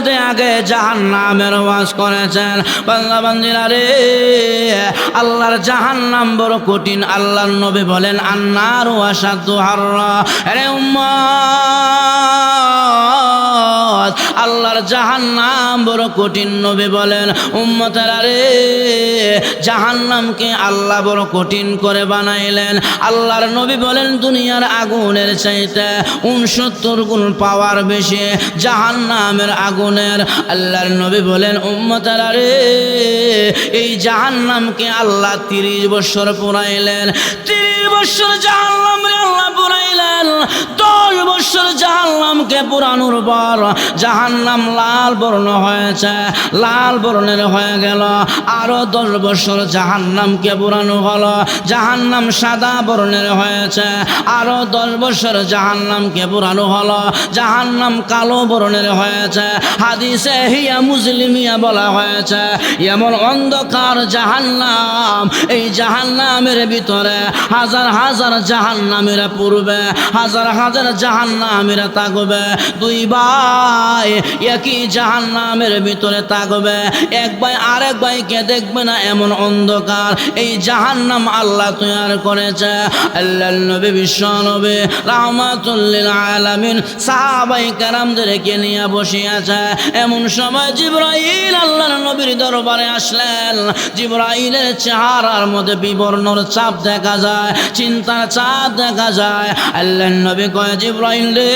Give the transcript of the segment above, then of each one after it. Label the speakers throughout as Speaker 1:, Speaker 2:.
Speaker 1: মধ্যে আগে জাহান্নামের ওয়াজ করেছেন। বান্দা বান্দিরা রে, আল্লাহর জাহান্নাম বড় কঠিন। আল্লাহর নবী বলেন আন্নারু আশাদ্দু হাররা। আরে উম্মত, আল্লাহর জাহান্নাম বড় কঠিন। নবী বলেন উম্মতেরা রে, জাহান্নামকে আল্লাহ বড় কঠিন করে বানাইলেন। আল্লাহর নবী বলেন দুনিয়ার আগুনের চাইতে 69 গুণ পাওয়ার বেশি জাহান্নামের আগুনের। আল্লাহর নবী বলেন উম্মতেরা রে, এই জাহান্নামকে আল্লাহ 30 বছর পুরাইলেন। 30 বছর জাহান্নামে আল্লাহ পুরাইলেন। 10 বছর জাহান্নামকে পুরানোর পর জাহান্নাম লাল বর্ণ হয়েছে, লাল বর্ণের হয়ে গেল। আরো 10 বছর জাহান্নামকে পুরানো হলো, জাহান্নাম সাদা বর্ণের হয়েছে। আরো 10 বছর জাহান্নামকে পুরানো হলো, জাহান্নাম কালো বর্ণের হয়েছে। হাদিসে হিয়া মুসলিমিয়া বলা হয়েছে এমন অন্ধকার জাহান্নাম, এই জাহান্নামের ভিতরে হাজার হাজার জাহান্নামীরা পূর্বে, হাজার হাজার জাহান্নামীরা থাকবে। দুই ভাই একই জাহান্নামের ভিতরে থাকবে, এক ভাই আরেক ভাইকে দেখবে না, এমন অন্ধকার এই জাহান্নাম আল্লাহ তৈরি করেছে। আল্লাহর নবী বিশ্ব নবী রাহমাতুল লিল আলামিন সাহাবায়ে কেরামদেরকে নিয়ে বসে আছে। এমন সময় জিবরাইল আল্লাহর নবীর দরবারে আসলেন। জিবরাইলের চেহারার মধ্যে বিবর্ণর ছাপ দেখা যায়, চিন্তার ছাপ দেখা যায়। আল্লাহর নবী কয় জিবরাইল রে,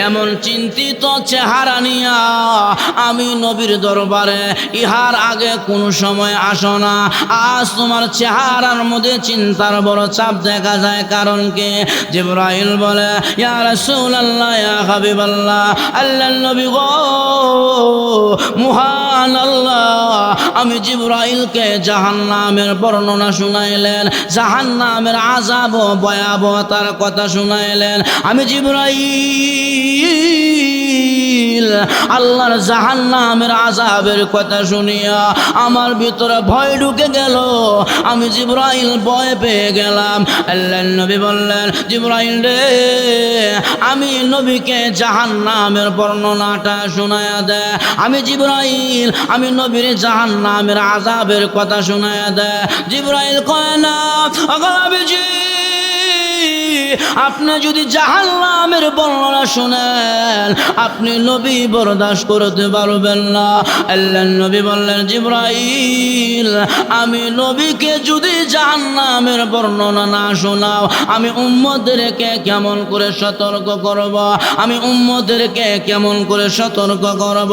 Speaker 1: এমন চিন্তিত চেহারা নিয়া আমি নবীর দরবারে ইহার আগে কোন সময় আসো না। আজ তোমার চেহারার মধ্যে চিন্তার বড় চাপ দেখা যায়, কারণ কি? জিবরাইল বলে ইয়া রাসূলুল্লাহ, ইয়া হাবিবাল্লাহ, আল্লাহর নবী গো, মহান আল্লাহ আমি জিবরাইলকে জাহান্নামের বর্ণনা শুনাইলেন, জাহান্নামের আযাব ও ভয়াবহতার কথা শুনাইলেন। আমি জিবরাইল আল্লাহর জাহান্নামের আযাবের কথা শুনিয়া আমার ভিতরে ভয় ঢুকে গেল। আমি জিবরাইল ভয় পেয়ে গেলাম। আল্লাহর নবী বললেন জিবরাইল রে, আমি নবীকে জাহান্নামের বর্ণনাটা শোনায়া দে। আমি জিবরাইল আমি নবীর জাহান্নামের আযাবের কথা শোনায়া দে। জিবরাইল কয় না, নবীজি আপনি যদি জাহান্নামের বর্ণনা শুনেন আপনি নবী বরদাস্ত করতে পারবেন না। আল্লাহর নবী বললেন জিবরাইল আমি নবীকে যদি জাহান্নামের বর্ণনা না শোনাও আমি উম্মতদেরকে কেমন করে সতর্ক করব, আমি উম্মতদেরকে কেমন করে সতর্ক করব,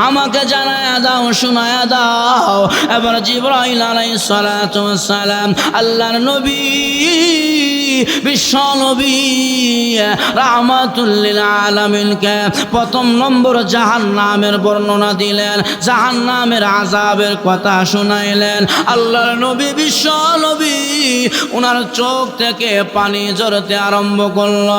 Speaker 1: আমাকে জানায়া দাও, শোনায়া দাও। এবার জিবরাইল আলাইহিস সালাতু ওয়াস সালাম আল্লাহর নবী বিশ্ব নবী রাহমাতুল লিল আলামিনকে প্রথম নম্বর জাহান্নামের বর্ণনা দিলেন, জাহান্নামের আযাবের কথা শুনাইলেন। আল্লাহর নবী বিশ্ব নবী ওনার চোখ থেকে পানি ঝরতে আরম্ভ করল।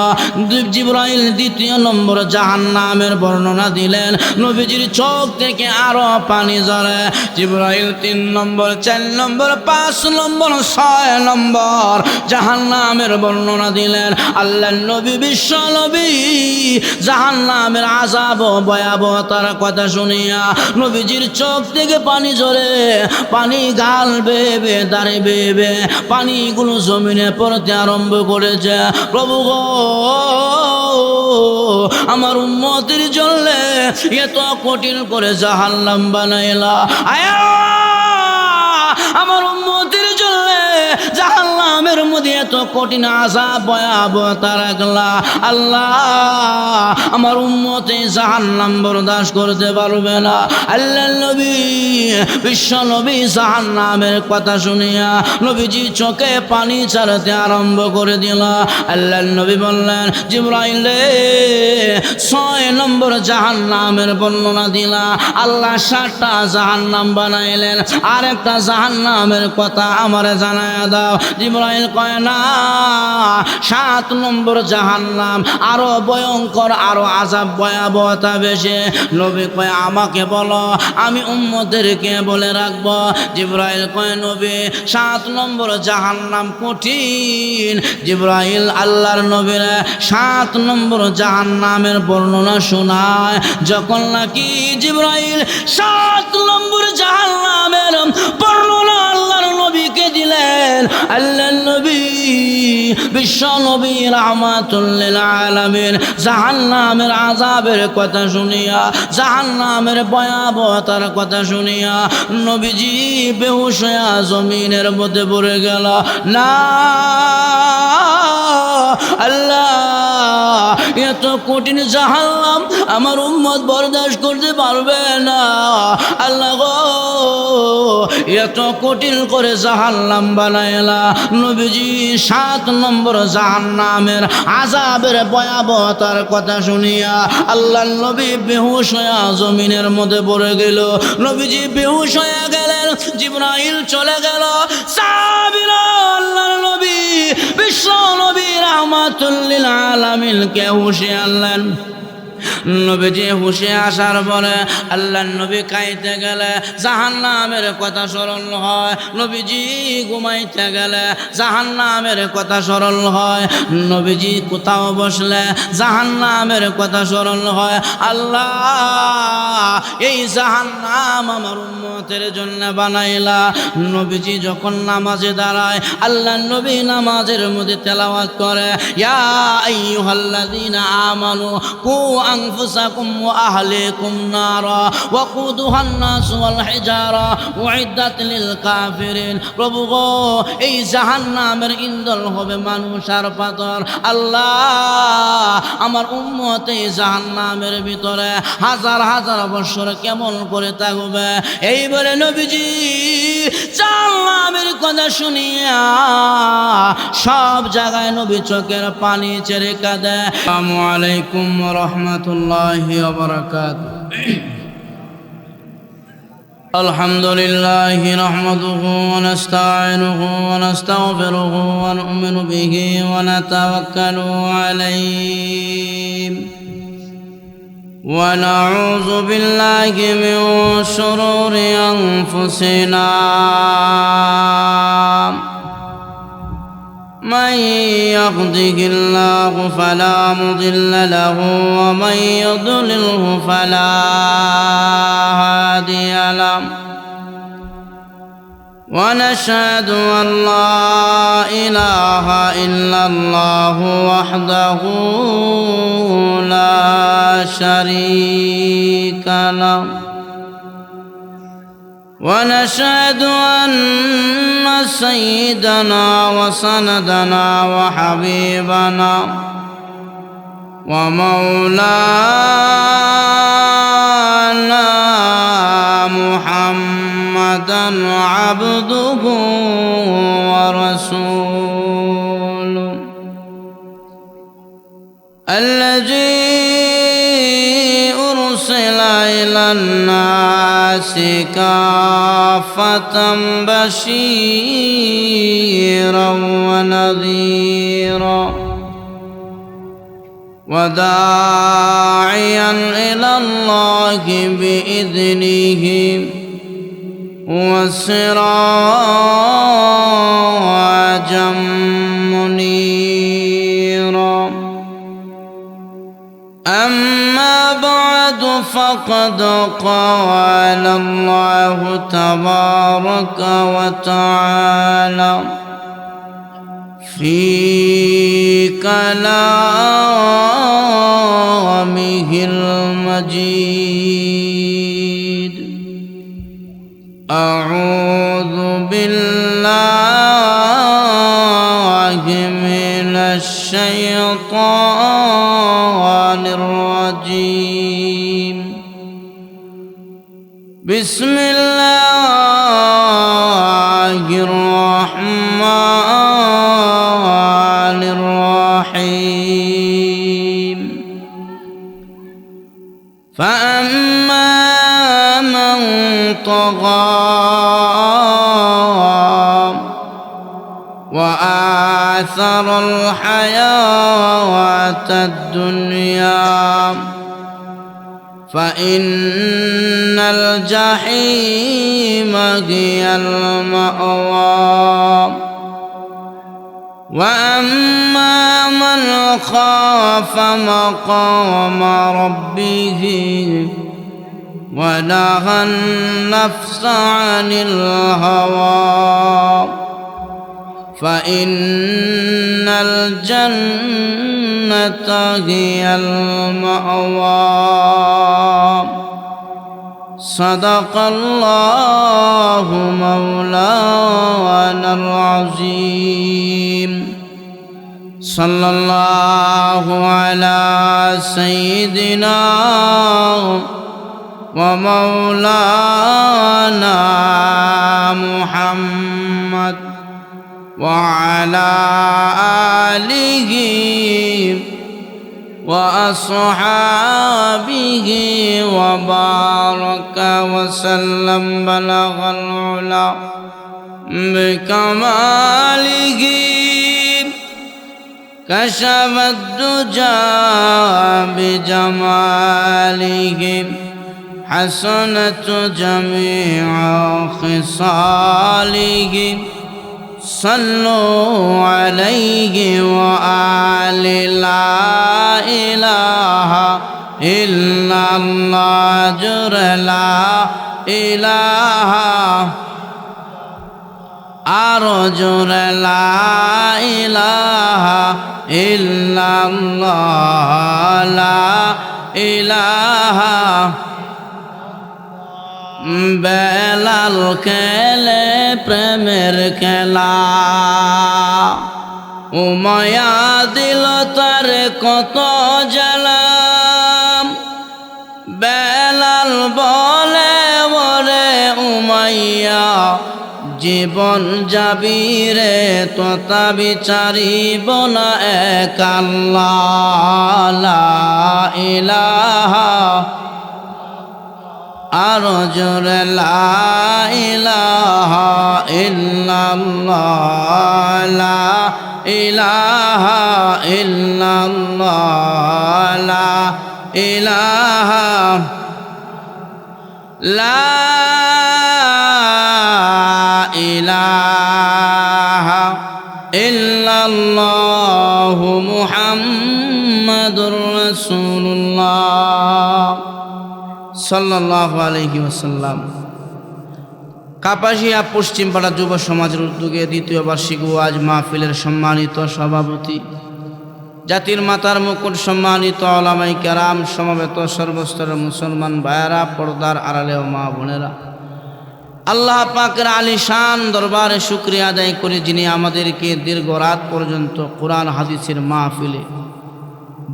Speaker 1: জিবরাইল দ্বিতীয় নম্বর জাহান্নামের বর্ণনা দিলেন, নবীজির চোখ থেকে আরো পানি ঝরে। জিবরাইল 3 নম্বর, 4 নম্বর, 5 নম্বর, 6 নম্বর জাহান্নামের বর্ণনা দিলেন। আল্লাহর নবী বিশ্ব নবী জাহান্নামের আযাব ও ভয়াবহতার কথা শুনিয়া নবীজির চোখ থেকে পানি ঝরে, পানি গাল বেয়ে বেয়ে দাঁড়ে বেয়ে বেয়ে পানিগুলো জমিনে পড়তে আরম্ভ করেছে। প্রভু গো, আমার উম্মতের জন্য এত কঠিন করে জাহান্নাম বানাইলা। আয়া আমার উম্মতের জন্য জাহান্নামের মধ্যে এত কঠিন আযাব ভয়াবহতা রাখলা। আল্লাহ আমার উম্মতে জাহান্নাম বরদাস্ত করতে পারবে না। আল্লাহর নবী বিশ্ব নবী জাহান্নামের কথা শুনিয়া নবীজি চোখে পানি ছাড়তে আরম্ভ করে দিল। আল্লাহর নবী বললেন জিবরাইল রে, 6 নম্বর জাহান্নামের বর্ণনা দিলা। আল্লাহ 7টা জাহান্নাম বানাইলেন, আরেকটা জাহান্নামের কথা আমারে জানায়া দাও। জিবরাইল জিবরাইল কয় না, 7 নম্বর জাহান্নাম আরো ভয়ঙ্কর, আরো আযাব ভয়াবহতা বেশি। নবী কয় আমাকে বলো, আমি উম্মতদেরকে বলে রাখবো। জিবরাইল কয় নবী 7 নম্বর জাহান্নাম কঠিন। জিবরাইল আল্লাহর নবীর 7 নম্বর জাহান্নামের বর্ণনা শোনায়। যখন নাকি জিবরাইল 7 নম্বর জাহান্নামের বর্ণনা আল্লাহর নবীকে দিলেন, আল্লাহর নবী বিশ্ব নবী রাহমাতুল লিল আলামিন জাহান্নামের আযাবের কথা শুনিয়া, জাহান্নামের ভয়াবহতার কথা শুনিয়া নবীজি বেহুশ হইয়া জমিনের মধ্যে পড়ে গেল। না আল্লাহ, এত কঠিন জাহান্নাম আমার উম্মত বরদাস্ত করতে পারবে না। আল্লাহ গো, এত কঠিন করে জাহান্নাম বানাইলা। নবীজি 7 নম্বর জাহান্নামের আযাবের ভয়াবহতার কথা শুনিয়া আল্লাহর নবী বেহুশ হইয়া জমিনের মধ্যে পড়ে গেল। নবীজি বেহুশ হয়ে গেলেন, জিবরাইল চলে গেল। সাহাবীরা আল্লাহর নবী বিশ্ব নবী রাহমাতুল লিল আলামিনকে হুঁশে আনলেন। নবীজি হুঁশে আসার পরে আল্লাহর নবী খাইতে গেলে জাহান্নামের কথা স্মরণ হয়, নবীজি ঘুমাইতে গেলে জাহান্নামের কথা স্মরণ হয়, নবীজি কোথাও বসলে জাহান্নামের কথা স্মরণ হয়। আল্লাহ, এই জাহান্নাম আমার উম্মতের জন্য বানাইলা। নবীজি যখন নামাজে দাঁড়ায়, আল্লাহর নবী নামাজের মধ্যে তেলাওয়াত করে, ইয়া আইয়ুহাল্লাযীনা আমানু কু আনফুসাকুম ওয়া আহলিকুম নারা ওয়াকুদুহান নাস ওয়াল হিজারা উইদ্দাত লিল কাফিরিন। প্রভু গো, এই জাহান্নামের ইন্ধন হবে মানুষ আর পাথর। আল্লাহ, আমার উম্মত এই জাহান্নামের ভিতরে হাজার হাজার বছর কেমন করে থাকবে। এইবারে নবীজি জাহান্নামের কথা শুনিয়া সব জায়গায় নবী চোখের পানি ছেড়ে কাঁদে। আসসালামু আলাইকুম ওয়া রাহমাতুল্লাহি ওয়া বারাকাতুহু। আলহামদুলিল্লাহি নাহমাদুহু ওয়া নাস্তাঈনুহু ওয়া নাস্তাগফিরুহু ওয়া নু'মিনু বিহি ওয়া নাতাওয়াক্কালু আলাইহি ওয়া নাউযু বিল্লাহি মিন শুরুরি আনফুসিনা من يهده الله فلا مضل له ومن يضلله فلا هادي له ونشهد أن لا إله إلا الله وحده لا شريك له ونشهد أن سيدنا وسندنا وحبيبنا ومولانا محمدا عبده ورسوله الذي أرسل إلى الناس كافة بشيرا ونذيرا وداعيا إلى الله بإذنه وسراجا منيرا. أما بعد فقد قال الله تبارك وتعالى في كلامه المجيد: أعوذ بالله من الشيطان الرجيم. بسم الله الرحمن الرحيم. فأما من طغى وآثر الحياة الدنيا فإن الجحيم هي المأوى وأما من خاف مقام ربه ونهى النفس عن الهوى فإن الجنة هي المأوى صدق الله مولانا العظيم صلى الله على سيدنا ومولانا محمد وعلى آله وأصحابه وبارك وسلم بلغ العلا بكماله كشف الدجى بجماله حسنت جميع خصاله صلوا عليه وآل لا إله إلا الله جر لا إله أرجو لا إله إلا الله لا إله বেলাল খেলে প্রেমের খেলা উমায়া দিল তার কত জ্বালাম বেলাল বলে ওরে উমাইয়া জীবন যাবি রে তোতা বিচারিব না এক আল্লাহ লা ইলাহা আরো জোরে লা ইলাহা ইল্লাল্লাহ লা ইলাহা ইল্লাল্লাহ লা ইলাহা লা ইলাহা ইল্লাল্লাহ মুহাম্মাদুর রাসূলুল্লাহ সাল্লাল্লাহু আলাইহি ওয়াসাল্লাম। কাপাসিয়া পশ্চিমপাড়া যুব সমাজের উদ্যোগে দ্বিতীয় বার্ষিক ওয়াজ মাহফিলের সম্মানিত সভাপতি, জাতির মাতার মুকুট সম্মানিত ওলামায়ে কেরাম, সমবেত সর্বস্তরের মুসলমান ভাইয়েরা, পর্দার আড়ালে ও মা বোনেরা, আল্লাহ পাকের আলিশান দরবারে শুকরিয়া আদায় করে যিনি আমাদেরকে দীর্ঘ রাত পর্যন্ত কোরআন হাদিসের মাহফিলে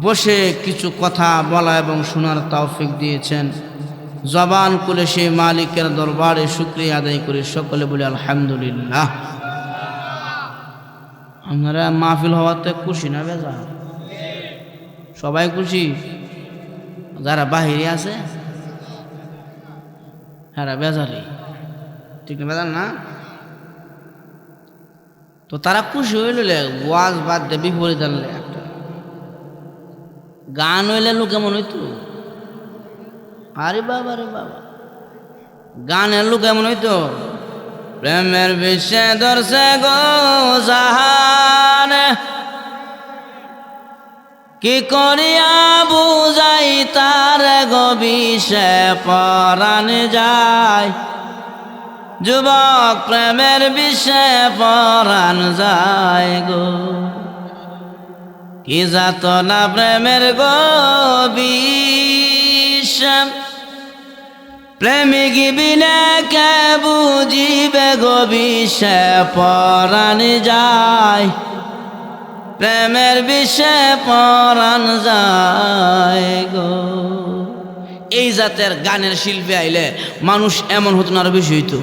Speaker 1: বসে কিছু কথা বলা এবং শোনার তৌফিক দিয়েছেন। জবান খুলে সেই মালিকের দরবারে শুকরিয়া আদায় করে সকলে বলি আলহামদুলিল্লাহ। আপনারা মাহফিল হওয়াতে খুশি না বেজার? সবাই খুশি? যারা বাহিরে আছে হ্যাঁ বেজারি, ঠিক না বেজার না? তো তারা খুশি হইলে ওয়াজ বাদ দিয়ে বিপরীত জানলে একটা গান হইলে লোক কেমন হইতো? আরে বাবা রে বাবা, গানের লোক কেমন হইতো? প্রেমের বিষে ধরছে গো জাহান, কি করিয়া বুঝাই তার গো বিষে পরাণ যায়। যুবক প্রেমের বিষে পরাণ যায় গো, কি যাত না প্রেমের গো বিষ। প্রেমিক বিনে কে বুঝিবে গো বিষে পরাণ যায়। প্রেমের বিষে পরাণ যায় গো। এই জাতের গানের শিল্পী আইলে মানুষ এমন হতো না, আরো বেশি হইতো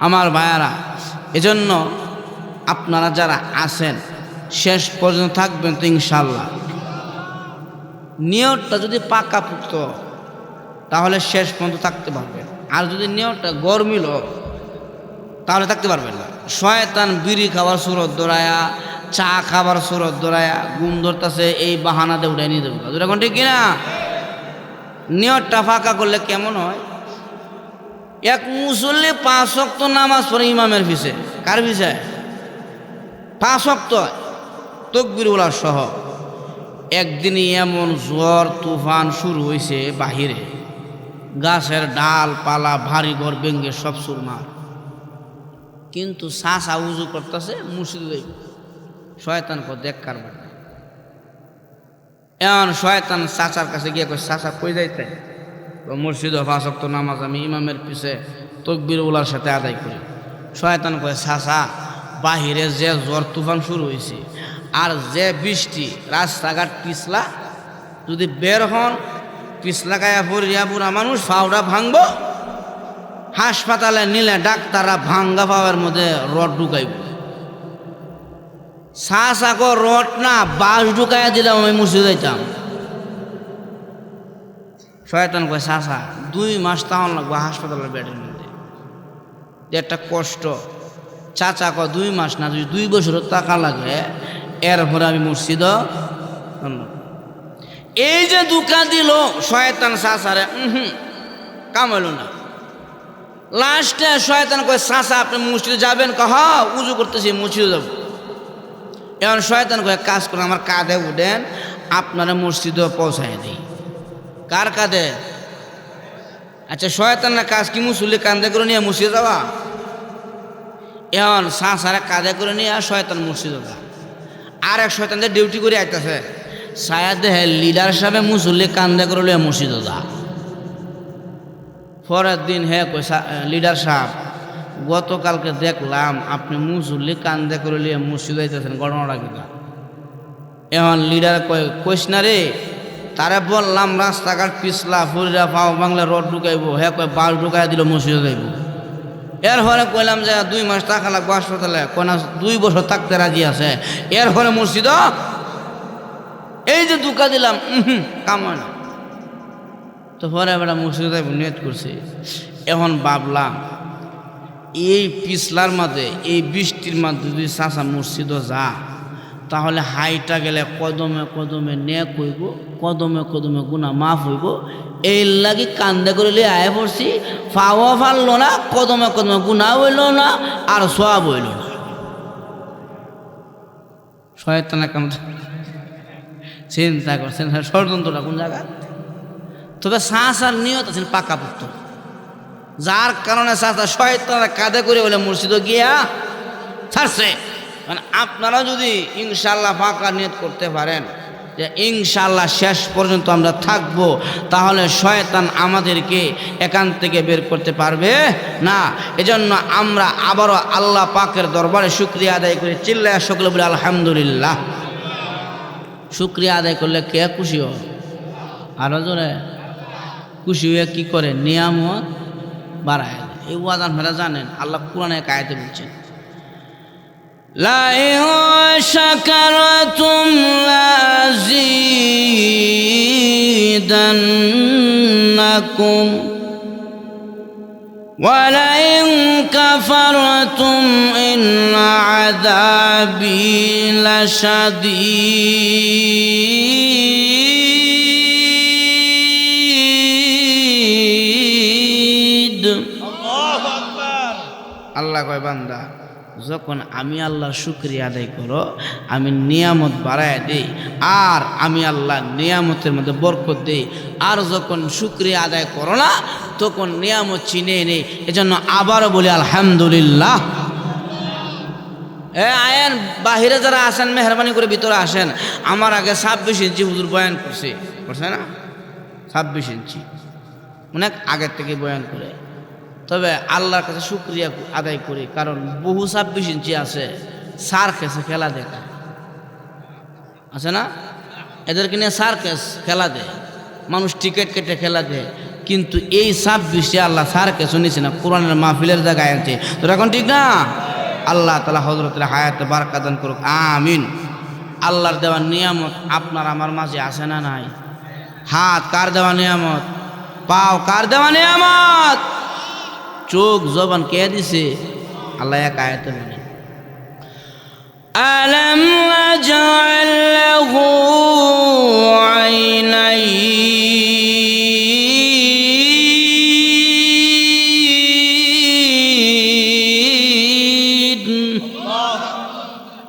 Speaker 1: আমার ভাইয়ারা। এজন্য আপনারা যারা আছেন শেষ পর্যন্ত থাকবেন তো ইনশাল্লাহ। নিয়তটা যদি পাকা পুক্ত তাহলে শেষ পর্যন্ত থাকতে পারবেন, আর যদি নিয়তটা গরমিল তাহলে থাকতে পারবেন না। শয়তান বিড়ি খাবার সুরত দৌড়ায়া, চা খাবার সুরত দৌড়ায়া, ঘুম ধরতেছে এই বাহানাতে উঠে নিয়ে দেবো। এখন ঠিক কিনা? নিয়তটা ফাঁকা করলে কেমন হয়? এক মুসল্লি 5 ওয়াক্ত নামাজ পড়ে ইমামের পিছে। কার পিছে? 5 ওয়াক্ত তাকবীর বলার সহ। একদিনই এমন ঝড় তুফান শুরু হয়েছে বাহিরে, গাছের ডাল পালা ভারী ঘর ভেঙ্গে সব সুরমার। কিন্তু চাচা উজু করতেছে মসজিদে। শয়তান কো দেখ কারবার। এমন শয়তান চাচার কাছে গিয়ে কই, চাচা কই যাইতে? মসজিদে 5 ওয়াক্ত নামাজ আমি ইমামের পিছে তাকবীর ওলার সাথে আদায় করি। শয়তান কয়, চাচা বাহিরে যে ঝড় তুফান শুরু হয়েছে আর যে বৃষ্টি, রাস্তাঘাট পিছলা, যদি বের হন পিছলা গায়া পড়িয়া বুড়া মানুষ ফাউডা ভাঙব, হাসপাতালে নিলে ডাক্তাররা ভাঙ্গা পাওয়ার মধ্যে রড ঢুকাইব। চাচা কো রড না বাঁশ ঢুকাইয়া দিলাম আমি মুছে যাইতাম। শয়তান কয়, চাচা 2 মাস তাহলে লাগবো হাসপাতালের বেডের মধ্যে, একটা কষ্ট। চাচা কয় 2 মাস না, যদি 2 বছরের টাকা লাগে এরপরে আমি মসজিদ। এই যে দুকা দিল শয়তান চাচারে, কাম হইল না। লাস্টে শয়তান কয়, চাচা আপনি মসজিদে যাবেন? কহ উজু করতেছি মসজিদে যাব। এখন শয়তান কয়, কাজ করে আমার কাঁধে উঠেন, আপনারা মসজিদে পৌঁছায় দিই। কার কাঁধে? আচ্ছা শয়তানের কাজ কি মুসল্লি কাঁধে করে নিয়ে মসজিদে যাওয়া? এখন চাচারে কাঁধে করে নিয়ে শয়তান মসজিদে যা। আর এক শয়তান যে ডিউটি করে আইতেছে, সায়া দেহে লিডার সাহেব মুসল্লি কান্দে করে লিয়ে মসজিদে যা। পরের দিন হে কই, লিডার সাহেব গতকালকে দেখলাম আপনি মুসল্লি কান্দে করে লিয়ে মসজিদে আইতেছেন, ঘটনাটা কিনা? এখন লিডার কইস না রে, তারে বললাম রাস্তাঘাট পিছলা ফুরিরা পাও বাংলা রড ঢুকাইব, হে কয় বাস ঢুকাই দিল মসজিদে যাইব। এরপরে কইলাম যে 2 মাস টাকা লাগবে হাসপাতালে, কয়না 2 বছর থাকতে রাজি আছে। এরপরে মসজিদ, এই যে দুকা দিলাম কাম হয় না। তো পরে এবার মসজিদে নিয়ত করছি। এখন ভাবলাম এই পিছলার মাঝে, এই বৃষ্টির মাঝে যদি চাচা মসজিদে যা, তাহলে হাইটা গেলে কদমে কদমে নেক হইব, কদমে কদমে গুনাহ মাফ হইব। এই লাগি কান্দে করে লিয়ে আয় পড়ছি, ফাওয়া ফাললো না, কদমে কদমে গুনাহ হইল না, আর সওয়াব হইল না। শয়তানের কাম চিন্তা করছেন, ষড়যন্ত্রটা কোন জায়গা? তবে চাচার নিয়ত আছেন পাকাপোক্ত, যার কারণে চাচা শয়তানের কাঁধে করে বলে মসজিদে গিয়া ছাড়ছে। মানে আপনারা যদি ইনশাল্লাহ ফাঁকা নিয়ত করতে পারেন যে ইনশাল্লাহ শেষ পর্যন্ত আমরা থাকবো, তাহলে শয়তান আমাদেরকে এখান থেকে বের করতে পারবে না। এজন্য আমরা আবারও আল্লাহ পাকের দরবারে শুকরিয়া আদায় করি, চিল্লায়া সকলে বলে আলহামদুলিল্লাহ। শুকরিয়া আদায় করলে কে খুশি হয়? আরো জোরে খুশি হয়ে কি করে? নিয়ামত বাড়ায়। এই ওয়াজ আপনারা জানেন, আল্লাহ কোরআনে এক আয়াতে বলছেন, لئن شكرتم لأزيدنكم ولئن كفرتم إن عذابي لشديد। আল্লাহ কয়, বান্দা যখন আমি আল্লাহর শুকরিয়া আদায় করো, আমি নিয়ামত বাড়ায় দেই, আর আমি আল্লাহ নিয়ামতের মধ্যে বরকত দেই। আর যখন শুকরিয়া আদায় করো না, তখন নিয়ামত চিনে নেই। এজন্য আবারও বলি আলহামদুলিল্লাহ। আয়েন বাহিরে যারা আসেন মেহরবানি করে ভিতরে আসেন। আমার আগে 26 ইঞ্চি হুজুর বয়ান করছে না? 26 ইঞ্চি অনেক আগের থেকে বয়ান করে। তবে আল্লাহর কাছে শুকরিয়া আদায় করি, কারণ বহু 26 ইঞ্চি আছে সার্কেসে খেলা দেখা আছে না, এদেরকে নিয়ে সার্কেস খেলা দেয়, মানুষ টিকিট কেটে খেলা দেয়। কিন্তু এই 26-এ আল্লাহ সার্কেসও নিছে না, কোরআনের মাহফিলের জায়গায় আছে। তো এখন ঠিক না? আল্লাহ তাআলা হযরতের হায়াতে বারাকা দান করুক, আমিন। আল্লাহর দেওয়া নিয়ামত আপনার আমার মাঝে আছে না নাই? হাত কার দেওয়া নিয়ামত? পাও কার দেওয়া নিয়ামত? চোখ জবান কে দিছে? আল্লাহ এক আয়াতে বলেন, আলাম নাজআল লাহু আইনাইন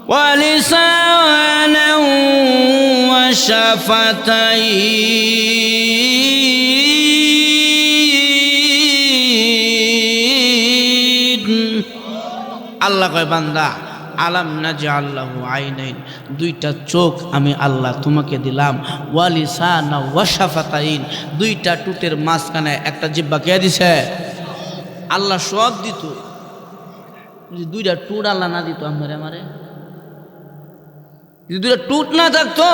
Speaker 1: ওয়া লিসানান ওয়া শাফাতাইন। আল্লাহ কয় বান্দা, আলাম নাজআল লাহু আইনাইন, দুইটা চোখ আমি আল্লাহ তোমাকে দিলাম, ওয়া লিসানা ওয়া শাফাতাইন, দুইটা টুটের মাঝখানে একটা জিহ্বা কে দিছে? আল্লাহ সব দিত। যদি দুইটা টুট আল্লাহ না দিত আমারে, যদি দুইটা টুট না থাকতো,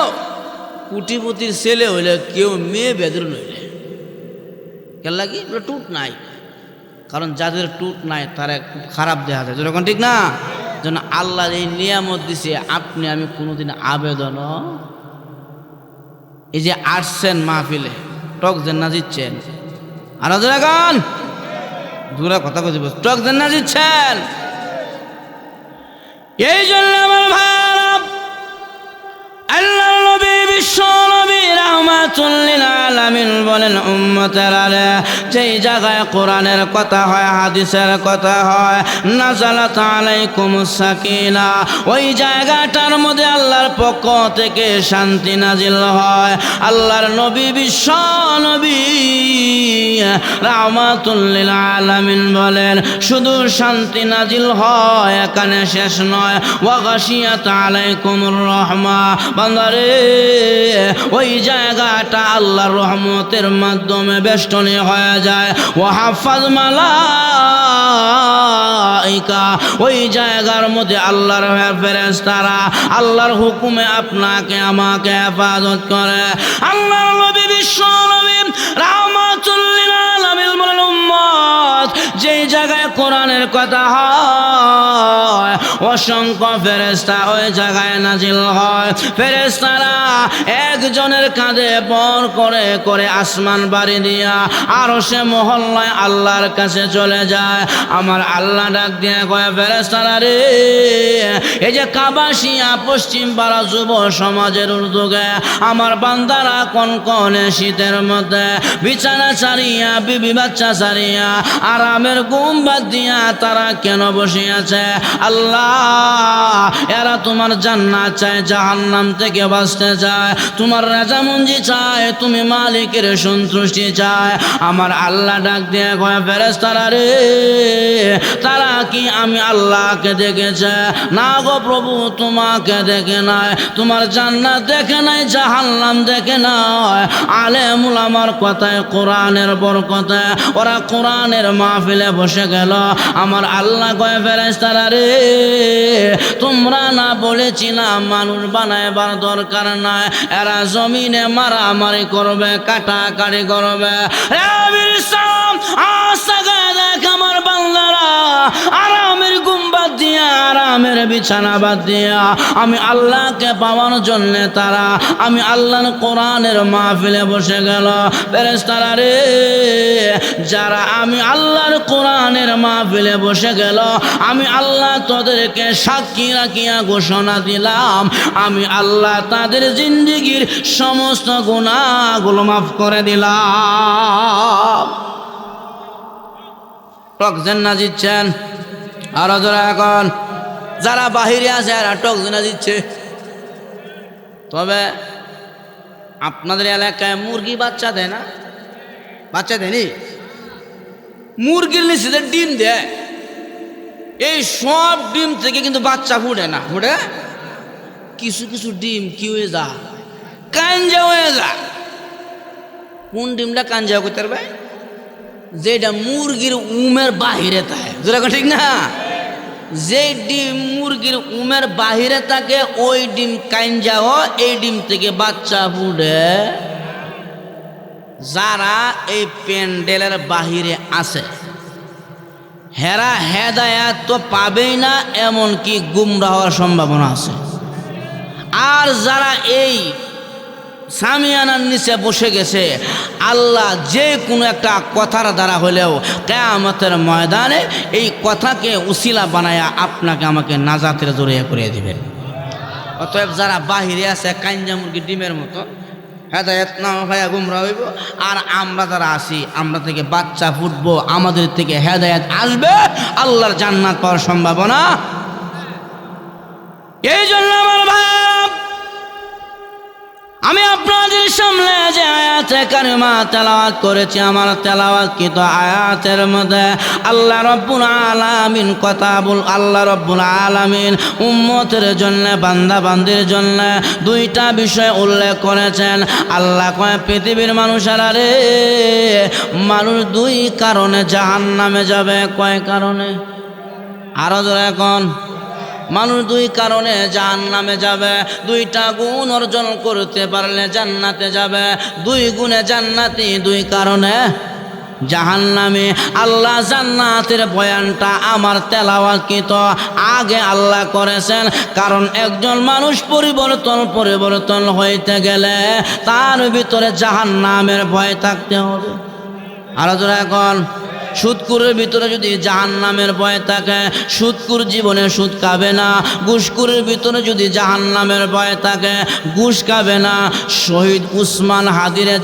Speaker 1: কুটিপতির ছেলে হইলে কেউ মেয়ে বেদর নইলে কেন লাগি? টুট নাই, কারণ যাদের টুট নাই তারা খুব খারাপ দেখা যায়, যখন ঠিক না? যেন আল্লাহর এই নিয়ামত দিছে, আপনি আমি কোনোদিন আবেদন, এই যে আসছেন মাহফিলে, টক যেন না জিতছেন, আর এখন দূরে কথা কথা টক যেন না জিতছেন। এই জন্য আমার ভাইরা, আল্লাহ নবী বিশ্ব নবী রাহমাতুল লিল আলামিন বলেন, উম্মতেরা যেই জায়গায় কোরআনের কথা হয়, হাদিসের কথা হয়, নাযালাত আলাইকুমুস সাকিনা, ওই জায়গাটার মধ্যে আল্লাহর পক্ষ থেকে শান্তি নাজিল হয়। আল্লাহর নবী বিশ্ব নবী রাহমাতুল লিল আলামিন বলেন, শুধু শান্তি নাজিল হয় এখানে শেষ নয়, ওয়া গাশিয়াত আলাইকুমুর রাহমা, বান্দারে ওই জায়গাটা আল্লাহর রহমতের মাধ্যমে বেষ্টনী হয়ে যায়। ওয়া হাফাজ মালাইকা, ওই জায়গার মধ্যে আল্লাহর ফেরেশতারা আল্লাহর হুকুমে আপনাকে আমাকে হেফাজত করে। আল্লাহর নবী বিশ্ব নবী রাহমাতুল লিল আলামিন বলেন, উম্মত যেই জায়গায় কোরআনের কথা হয়, অসংখ্য ফেরেশতা ওই জায়গায় নাজিল হয়। ফেরেশতারা একজনের কাঁধে বর করে করে আসমান বাড়ি দিয়া আরশে মহল্লায় আল্লাহর কাছে চলে যায়। আমার আল্লাহ ডাক দিয়ে কয়, ফেরেশতারা রে, এই যে কাবাসিয়া পশ্চিম পাড়া যুব সমাজের উদ্যোগে আমার বান্দারা কনকনে শীতের মধ্যে বিছানা ছাড়িয়া, বিবি বাচ্চা ছাড়িয়া, আরামের ঘুম বাদ দিয়া তারা কেন বসে আছে? আল্লাহ, এরা তোমার জান্নাত চায়, জাহান্নাম থেকে বাঁচতে চায়, তোমার রাজামঞ্জি চায়, তুমি মালিকের সন্তুষ্টি চায়। আমার আল্লাহ ডাক দিয়ে কয়, ফেরেশতারা রে, তারা কি আমি আল্লাহকে দেখেছে? না গো প্রভু, তোমাকে দেখে নাই, তোমার জান্নাত দেখে নাই, জাহান্নাম দেখে নাই। আলেম উলামার কথায়, কোরআনের বরকতে ওরা কোরআনের মাহফিলে বসে গেল। আমার আল্লাহ কয়, ফেরেশতারা রে, তোমরা না বলেছিলাম মানুষ বানাইবার দরকার নাই, এরা জমিনে মারামারি করবে, কাটাকাটি করবে। আমার বান্দারা আরামের ঘুম বাদ দিয়া, আরামের বিছানা বাদ দিয়া আমি আল্লাহকে পাওয়ার জন্য তারা আমি আল্লাহর কোরআনের মাহফিলে বসে গেল। ফেরেশতারা রে, যারা আমি আল্লাহর কোরআনের মাহফিলে বসে গেল, আমি আল্লাহ তাদেরকে সাক্ষী রাখিয়া ঘোষণা দিলাম, আমি আল্লাহ তাদের জিন্দেগীর সমস্ত গুনাহগুলো মাফ করে দিলাম। টক জেন্না জিতছেন, আর যারা এখন যারা বাহিরে আছে আর টক জেনা জিতছে। তবে আপনাদের এলাকায় মুরগি বাচ্চা দেয় না? বাচ্চা দেয়নি? মুরগির নিচে ডিম দেয়, এই সব ডিম থেকে কিন্তু বাচ্চা ফুটে না, ফুটে কিছু কিছু ডিম কি হয়ে যা, কাঞ্জা হয়ে যা। কোন ডিমটা কাঞ্জা করতে পারবে? যেটা মুরগির উমের বাহিরে থাকে, যেরকম ঠিক না? যে ডিম মুরগির উমের বাহিরে থাকে ওই ডিম কাঞ্জা হয়, এই ডিম থেকে বাচ্চা ফুটে। যারা এই প্যান্ডেলের বাহিরে আছে হেরা হেদায়াত তো পাবেই না, এমনকি গুমরা হওয়ার সম্ভাবনা আছে। আর যারা এই সামিয়ানার নিচে বসে গেছে আল্লাহ যে কোনো একটা কথার দ্বারা হলেও কিয়ামতের ময়দানে এই কথাকে উসিলা বানায়া আপনাকে আমাকে নাজাতের জড়িয়ে করে দিবেন। অতএব যারা বাহিরে আছে কাঞ্জা মুরগি ডিমের মতো হেদায়েত না ভাইয়া গুমরা হইব, আর আমরা যারা আছি আমরা থেকে বাচ্চা ফুটবো, আমাদের থেকে হেদায়েত আসবে, আল্লাহর জান্নাত পাওয়ার সম্ভাবনা। এই জন্য আমার ভাই আমি আপনাদের সামনে যে আয়াতে কারিমা তেলাওয়াত করেছি, আমার তেলাওয়াতকৃত আয়াতের মধ্যে আল্লাহ রব্বুল আলামিন আল্লাহ রব্বুল আলামিন উম্মতের জন্য, বান্দা বান্দির জন্য দুইটা বিষয় উল্লেখ করেছেন। আল্লাহ কয় পৃথিবীর মানুষেরা রে, মানুষ দুই কারণে জাহান্নামে যাবে। কয় কারণে? আরো জোরে এখন। মানুষ দুই কারণে জাহান্নামে যাবে। দুইটা গুণ অর্জন করতে পারলে জান্নাতে যাবে। দুই গুণে জান্নাতি, দুই কারণে জাহান্নামে। আল্লাহ জান্নাতের বয়ানটা আমার তেলাওয়াতকৃত আগে আল্লাহ করেছেন, কারণ একজন মানুষ পরিবর্তন হইতে গেলে তার ভিতরে জাহান্নামের ভয় থাকতে হবে। আরো জোরে এখন। সুদকুরের ভিতরে যদি জাহান্নামের ভয় থাকে, সুদকুর জীবনে সুদ খাবে না। ঘুষকুরের ভিতরে যদি জাহান্নামের ভয় থাকে, ঘুষ খাবে না। শহীদ উসমান হাদিরে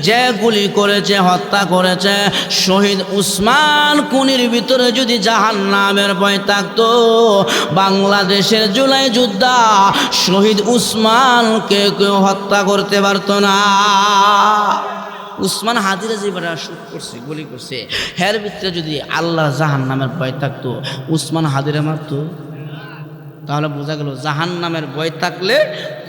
Speaker 1: যে গুলি করেছে, হত্যা করেছে, শহীদ উসমান খুনির ভিতরে যদি জাহান্নামের ভয় থাকতো, বাংলাদেশের জুলাই যোদ্ধা শহীদ উসমানকে কেউ হত্যা করতে পারতো না। উসমান হাদিরা যে বেটা শুট করছে, গুলি করছে, হের ভিতরে যদি আল্লাহ জাহান্নামের ভয় থাকতো, উসমান হাদিরা মারতো। তাহলে বোঝা গেল জাহান্নামের ভয় থাকলে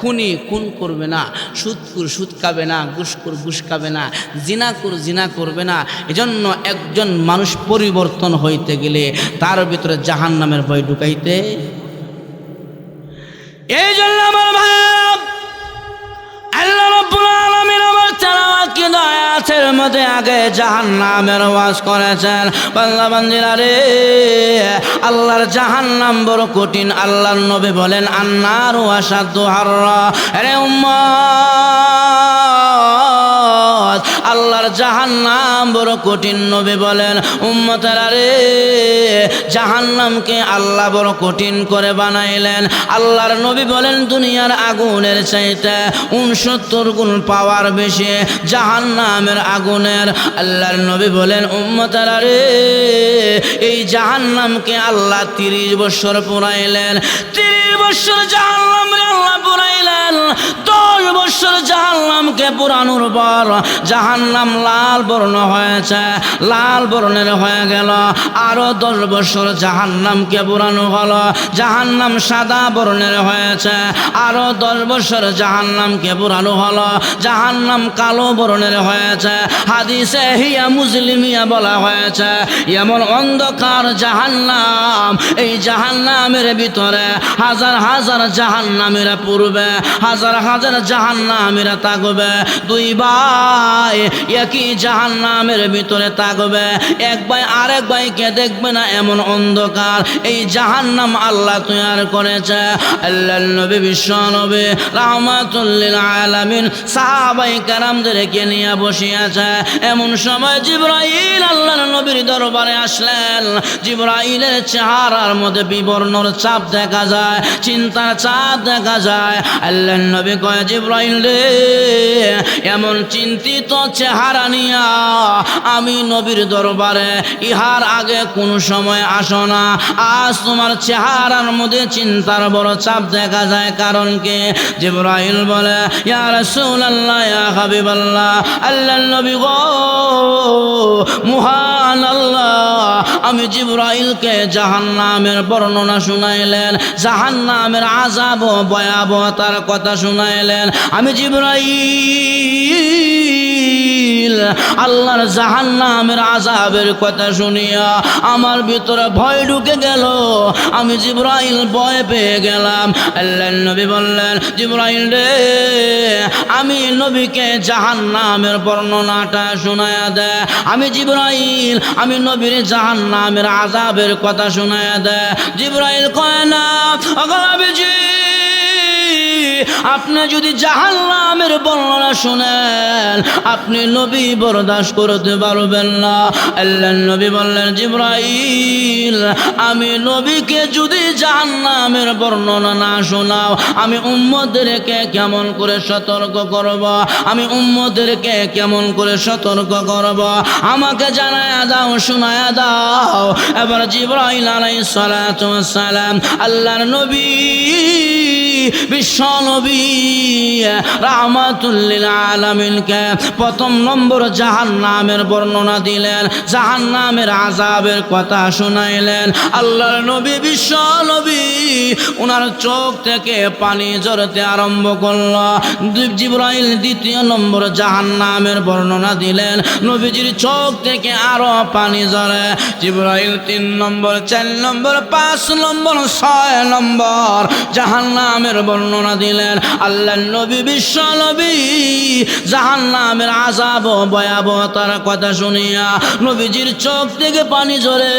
Speaker 1: খুনি খুন করবে না, সুদকুর সুদ খাবে না, ঘুষখোর ঘুষ খাবে না, জিনা করবে না। এজন্য একজন মানুষ পরিবর্তন হইতে গেলে তার ভিতরে জাহান্নামের ভয় ঢুকাইতে। এই জন্য আমার ভাই আল্লাহ রাব্বুল আলামিন আমার তেলাওয়াতকৃত আয়াতের মধ্যে আগে জাহান্নামের ওয়াজ করেছেন। বান্দা বান্দিরা রে, আল্লাহর জাহান্নাম বড় কঠিন। আল্লাহর নবী বলেন আন্নারু আশাদ্দু হাররা। আরে উম্মত, আল্লাহর জাহান্নাম বড় কঠিন। নবী বলেন উম্মতেরা রে, জাহান্নামকে আল্লাহ বড় কঠিন করে বানাইলেন। আল্লাহর নবী বলেন দুনিয়ার আগুনের চাইতে 69 গুণ পাওয়ার বেশি জাহান্নামের আগুনের। আল্লাহর নবী বলেন উম্মতেরা রে, এই জাহান্নামকে আল্লাহ 30 বছর পুরাইলেন। 30 বছর জাহান্নামে আল্লাহ পুরাইলেন। 10 বছর জাহান্নামকে পুরানোর পর জাহান্নাম লাল বর্ণ হয়েছে, লাল বর্ণের হয়ে গেল। আরো 10 বছর জাহান্নামকে পুরানো হলো, জাহান্নাম সাদা বর্ণের হয়েছে। আরো 10 বছর জাহান্নামকে পুরানো হলো, জাহান্নাম কালো বর্ণের হয়েছে। হাদিসে হিয়া মুসলিমিয়া বলা হয়েছে এমন অন্ধকার জাহান্নাম, এই জাহান্নামের ভিতরে হাজার হাজার জাহান্নামীরা পূর্বে, হাজার হাজার জাহান্নামীরা থাকবে। দুই ভাই একই জাহান্নামের ভিতরে থাকবে, এক ভাই আরেক ভাইকে দেখবে না, এমন অন্ধকার এই জাহান্নাম আল্লাহ তৈরি করেছে। আল্লাহর নবী বিশ্ব নবী রাহমাতুল লিল আলামিন সাহাবায়ে কেরামদেরকে নিয়ে বসে আছে। এমন সময় জিবরাইল আল্লাহর নবীর দরবারে আসলেন। জিবরাইলের চেহারার মধ্যে বিবর্ণর ছাপ দেখা যায়, চিন্তার ছাপ দেখা যায়। আল্লাহর নবী কয় জিবরাইল রে, এমন চিন্তিত চেহারা নিয়া আমি নবীর দরবারে ইহার আগে কোন সময় আসো না। আজ তোমার চেহারার মধ্যে চিন্তার বড় ছাপ দেখা যায়, কারণ কি? জিবরাইল বলে ইয়া রাসূলুল্লাহ, ইয়া হাবিবাল্লাহ, আল্লাহর নবী গো, মহান আল্লাহ আমি জিবরাইলকে জাহান্নামের বর্ণনা শুনাইলেন, জাহান্নামের আযাব ও ভয়াবহতার কথা শুনাইলেন। আমি জিবরাইল আল্লাহর জাহান্নামের আযাবের কথা শুনিয়া আমার ভিতরে ভয় ঢুকে গেল। আমি জিবরাইল ভয় পেয়ে গেলাম। আল্লাহর নবী বললেন জিবরাইল রে, আমি নবীকে জাহান্নামের বর্ণনাটা শোনায়া দে। আমি জিবরাইল আমি নবীর জাহান্নামের আযাবের কথা শোনায়া দে। জিবরাইল কয় না, ওগো নবীজি আপনি যদি জাহান্নামের বর্ণনা শুনেন আপনি নবী বরদাস্ত করতে পারবেন না। আল্লাহর নবী বললেন, জিবরাইল আমি নবীকে যদি জাহান্নামের বর্ণনা না শোনাও আমি উম্মতদেরকে কেমন করে সতর্ক করব, আমি উম্মতদেরকে কেমন করে সতর্ক করব, আমাকে জানায়া দাও, শোনায়া দাও। এবার জিবরাইল আলাইহিস সালাতু ওয়াস সালাম আল্লাহর নবী বিশ্ব নবী রাহমাতুল লিল আলামিনকে প্রথম নম্বর জাহান্নামের বর্ণনা দিলেন, জাহান্নামের আযাবের কথা শোনাইলেন। আল্লাহর নবী বিশ্ব নবী ওনার চোখ থেকে পানি ঝরতে আরম্ভ করল। জিবরাইল দ্বিতীয় নম্বর জাহান্নামের বর্ণনা দিলেন, নবীজির চোখ থেকে আরো পানি ঝরে। জিবরাইল 3 নম্বর, 4 নম্বর, 5 নম্বর, 6 নম্বর জাহান্নামের বর্ণনা দিলেন। আল্লাহর নবী বিশ্ব নবী জাহান্নামের আযাব ও ভয়াবহতার কথা শুনিয়া নবীজির চোখ থেকে পানি ঝরে,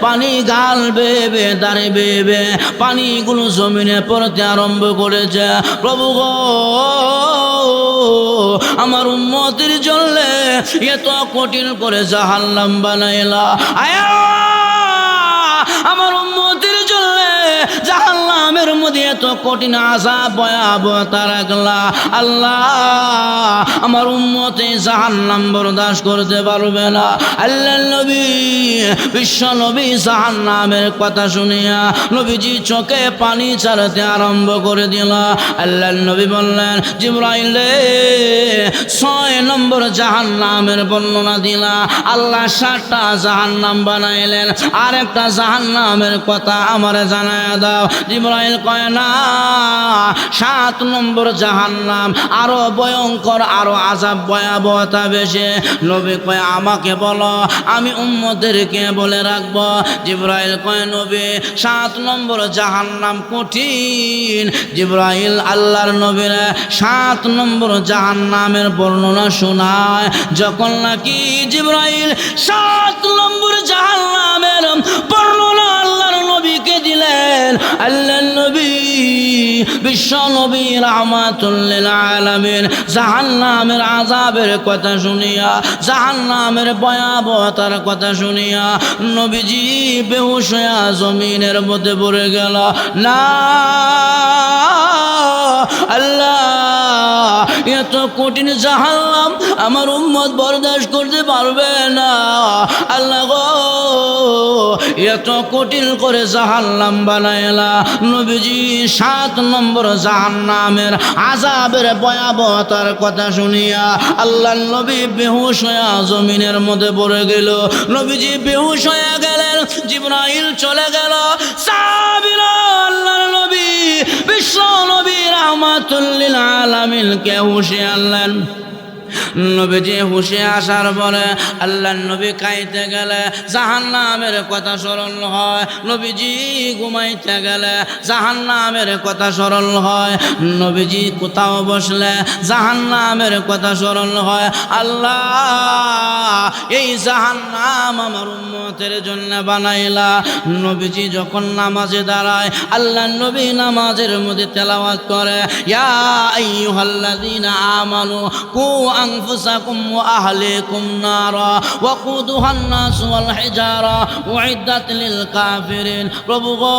Speaker 1: পানি গাল বেয়ে বেয়ে দাঁড়ে বেয়ে বেয়ে পানিগুলো জমিনে পড়তে আরম্ভ করেছে। প্রভু গো আমার উম্মতের জন্য এত কঠিন করে জাহান্নাম বানাইলা, আয়া আমার উম্মতের জন্য জাহান্নামের মধ্যে এত কঠিন আযাব ভয়াবহতা রাখলা। আল্লাহ আমার উম্মতে জাহান্নাম বরদাস্ত করতে পারবে না। আল্লাহর নবী বিশ্ব নবী জাহান্নামের কথা শুনিয়া নবীজি চোখে পানি ছাড়তে আরম্ভ করে দিল। আল্লাহর নবী বললেন, জিবরাইল 6 নম্বর জাহান্নামের বর্ণনা দিলা। আল্লাহ 7টা জাহান্নাম বানাইলেন, আর একটা জাহান্নামের কথা আমারে জানায়া দাও। জিবরাইল কয় না, 7 নম্বর জাহান্নাম আরো ভয়ঙ্কর, আরো আযাব ভয়াবহতা বেশি। নবী কয় আমাকে বলো, আমি উম্মতদেরকে বলে রাখবো। জিবরাইল কয় নবী 7 নম্বর জাহান্নাম কঠিন। জিবরাইল আল্লাহর নবীর 7 নম্বর জাহান্নামের বর্ণনা শোনায়। যখন নাকি জিবরাইল 7 নম্বর জাহান্নামের বর্ণনা আল্লাহর নবীকে দিলেন, আল্লাহর নবী বিশ্ব নবী রাহমাতুল লিল আলামিন জাহান্নামের আযাবের কথা শুনিয়া, জাহান্নামের ভয়াবহতার কথা শুনিয়া নবীজি বেহুশ হইয়া জমিনের মধ্যে পড়ে গেল। না আল্লাহ এত কঠিন জাহান্নাম আমার উম্মত বরদাস্ত করতে পারবে না। আল্লাহ গো এত কঠিন করে জাহান্নাম বানাইলা। নবীজি 7 নম্বর জাহান্নামের আযাবের ভয়াবহতার কথা শুনিয়া আল্লাহর নবী বেহুশ হইয়া জমিনের মধ্যে পড়ে গেল। নবীজি বেহুশ হয়ে গেলেন, জিবরাইল চলে গেল। সাহাবীরা আল্লাহর নবী বিশ্ব নবী রাহমাতুল লিল আলামিনকে হুঁশে আনলেন। নবীজি হুঁশে আসার পরে আল্লাহর নবী খাইতে গেলে জাহান্নামের কথা স্মরণ হয়, নবীজি ঘুমাইতে গেলে জাহান্নামের কথা স্মরণ হয়, নবীজি কোথাও বসলে জাহান্নামের কথা স্মরণ হয়। আল্লাহ এই জাহান্নাম আমার উম্মতের জন্য বানাইলা। নবীজি যখন নামাজে দাঁড়ায় আল্লাহর নবী নামাজের মধ্যে তেলাওয়াত করে, ইয়া আইয়ুহাল্লাযীনা আমানু কু আনফুসাকুম ওয়া আহলিকুম নারা ওয়াকুদুহান নাস ওয়াল হিজারা উইদ্দাত লিল কাফিরিন। প্রভু গো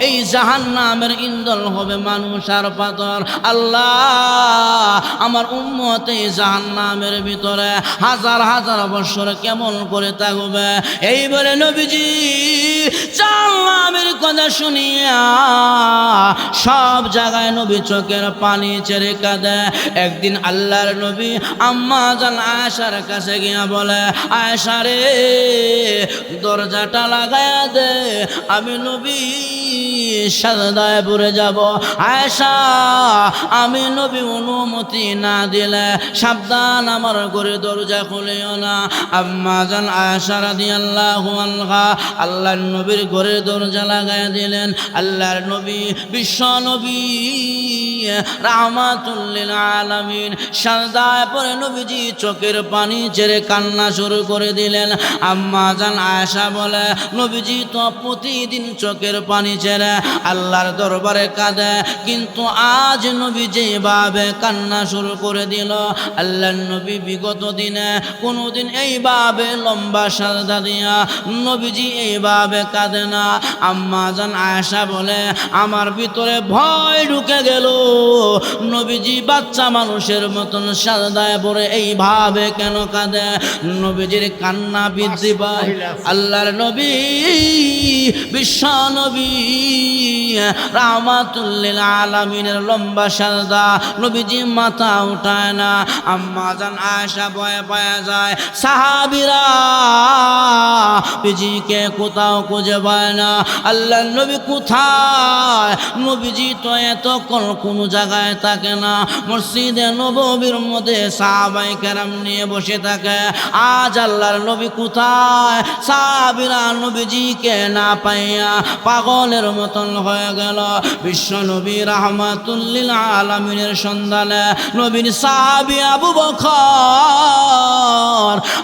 Speaker 1: এই জাহান্নামের ইন্ধন হবে মানুষ আর পাথর। আল্লাহ আমার উম্মত এই জাহান্নামের ভিতরে হাজার হাজার বছর কেমন করে থাকবে। এইবারে নবীজি জাহান্নামের কথা শুনিয়া সব জায়গায় নবী চোখের পানি ছেড়ে কাঁদে। একদিন আল্লাহর নবী আম্মা জান আয়েশার কাছে গিয়া বলে, আয়েশা রে দরজাটা লাগায়া দে, আমি নবী সাজদায় পড়ে যাব। আয়েশা আমি নবী অনুমতি না দিলে সাবধান আমার ঘরে দরজা খুলিও না। আম্মা জান আয়েশা রাদিয়াল্লাহু আনহা আল্লাহর নবীর ঘরের দরজা লাগায়া দিলেন। আল্লাহর নবী বিশ্ব নবী রাহমাতুল লিল আলামিন সাজদায় পড়ে নবীজি চোখের পানি ছেড়ে কান্না শুরু করে দিলেন। আম্মা জান আয়েশা বলে নবীজি তো প্রতিদিন চোখের পানি ছেড়ে আল্লাহর দরবারে কাঁদে, কিন্তু আজ নবী যেভাবে কান্না শুরু করে দিল, আল্লাহর নবী বিগত দিনে কোনোদিন এইভাবে লম্বা সাজদা দিয়া নবীজি এইভাবে কাঁদে না। আম্মা জান আয়েশা বলে আমার ভিতরে ভয় ঢুকে গেল, নবীজি বাচ্চা মানুষের মতন সাজদায় পড়ে এইভাবে কেন কাঁদে? নবীজির কান্না বৃদ্ধি পায়। আল্লাহর নবী বিশ্ব নবী রাহমাতুল লিল আলামিনের লম্বা সাজদা, নবীজি মাথা উঠায় না। আম্মা জান আয়েশা ভয়ে পায় যায়, সাহাবীরা নবীজিকে কোথাও খুঁজে পায় না। আল্লাহর নবী কোথায়? নবীজি তো এতক্ষণ কোনো জায়গায় থাকে না, মসজিদে নববীর মধ্যে সাহাবায়ে কেরাম নিয়ে বসে থাকে। আজ আল্লাহর নবী কোথায়? সাহাবীরা নবীজিকে না পাইয়া পাগলের মতন হয়ে গেল। বিশ্ব নবী রাহমাতুল লিল আলামিনের সন্ধানে নবীর সাহাবী আবু বকর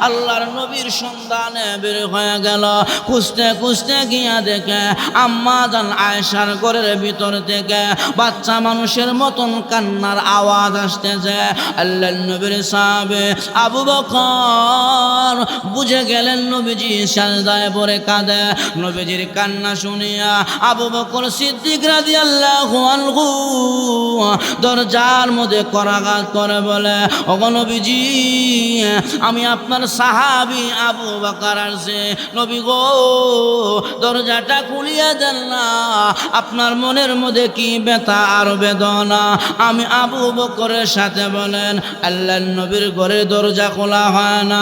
Speaker 1: আল্লাহর নবীর সন্ধানে বের হয়ে গেল। খুঁজতে খুঁজতে গিয়া দেখে আম্মা জান আয়েশার ঘরের ভিতর থেকে বাচ্চা মানুষের মতন কান্নার আওয়াজ আসতেছে। আল্লাহর নবীর সাহাবী আবু বকর বুঝে গেলেন নবীজি সাজদায় পড়ে কাঁদে। নবীজির কান্না শুনিয়া আবু বকর সিদ্দিক রাদিয়াল্লাহু আনহু দরজার মধ্যে করাঘাত করে বলে, ওগো নবীজি, আমি আপনার সাহাবী আবু বকর আসছে, নবী গো দরজাটা খুলিয়া দেন না, আপনার মনের মধ্যে কি ব্যথা আর বেদনা। আমি আবু বকরের সাথে বলেন আল্লাহর নবীর ঘরে দরজা খোলা হয় না,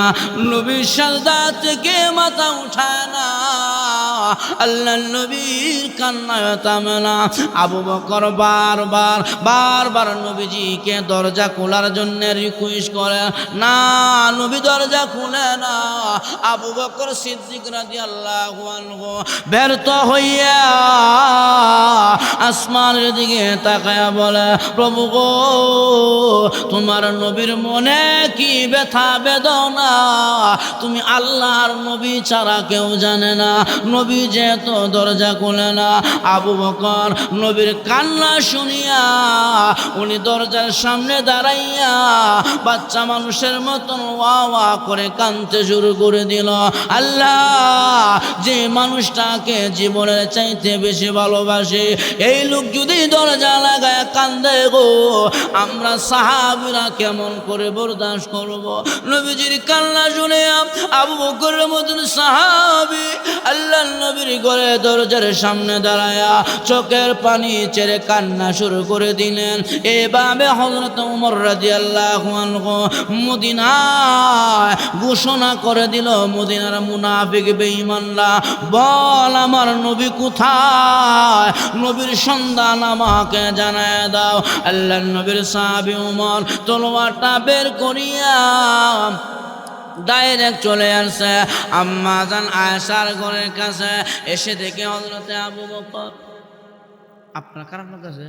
Speaker 1: নবীর সাজদা থেকে মাথা উঠায় না, আল্লাহর নবীর কান্নায় থামে না। আবু বকর বারবার নবীজিকে দরজা খোলার জন্য রিকোয়েস্ট করে, না নবী দরজা খুলে না। আবু বকর সিদ্দিক রাদিয়াল্লাহু আনহু ব্যর্থ হইয়া আসমানের দিকে তাকায়া বলে, প্রভু গো, তোমার নবীর মনে কি ব্যথা বেদনা তুমি আল্লাহর নবী ছাড়া কেউ জানে না, নবী যেহেতু দরজা খুলে না। আবু বকর নবীর কান্না শুনিয়া উনি দরজার সামনে দাঁড়াইয়া বাচ্চা মানুষের মতন ওয়া ওয়া করে কাঁদতে শুরু করে দিল। আল্লাহ, যে মানুষটাকে জীবনের চাইতে বেশি ভালোবাসে এই লোক যদি দরজা লাগায় কান্দে গো, আমরা সাহাবীরা কেমন করে বরদাস্ত করব? নবীজির কান্না শুনে আবু বকরের মতন সাহাবী আল্লাহর নবীর ঘরে দরজার সামনে দাঁড়ায়া চোখের পানি ছেড়ে কান্না শুরু করে দিলেন। এভাবে হযরত ওমর রাদিয়াল্লাহু আনহু মদিনায় ঘোষণা করে দিল, মদিনার মুনাফিক বেঈমানরা, বল আমার নবী কোথায়? নবীর সন্ধান আমাকে জানায় দাও। আল্লাহর নবীর সাহাবী ওমর তলোয়ারটা বের করিয়া ডাইরেক্ট চলে আসছে আম্মা জান আয়েশার ঘরের কাছে। এসে দেখে হযরতে আবু বকর, আপনার কারণ কাছে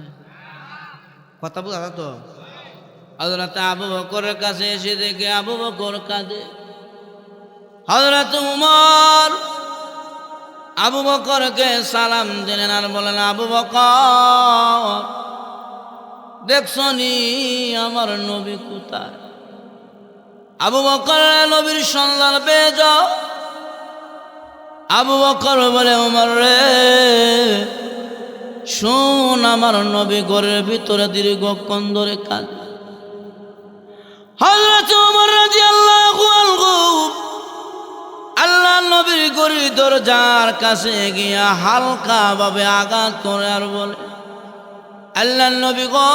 Speaker 1: কথা বুঝা তো, হযরতে আবু বকরের কাছে এসে দেখে আবু বকর কাঁদে। হযরত উমর আবু বকরকে সালাম দিলেন আর বলেন, আবু বকর, দেখছনি আমার নবী কোথায়? আবু বকর নবীর সন্ধান পেয়ে যাও। আবু বকর বলে, ওমর রে শোন, আমার নবী ঘরের ভিতরে দীর্ঘক্ষণ ধরে কাঁদে। হযরত ওমর রাদিয়াল্লাহু আনহু আল্লাহ নবীর ঘরের দরজার কাছে গিয়া হালকা ভাবে আঘাত করে আর বলে, আল্লাহ নবী গো,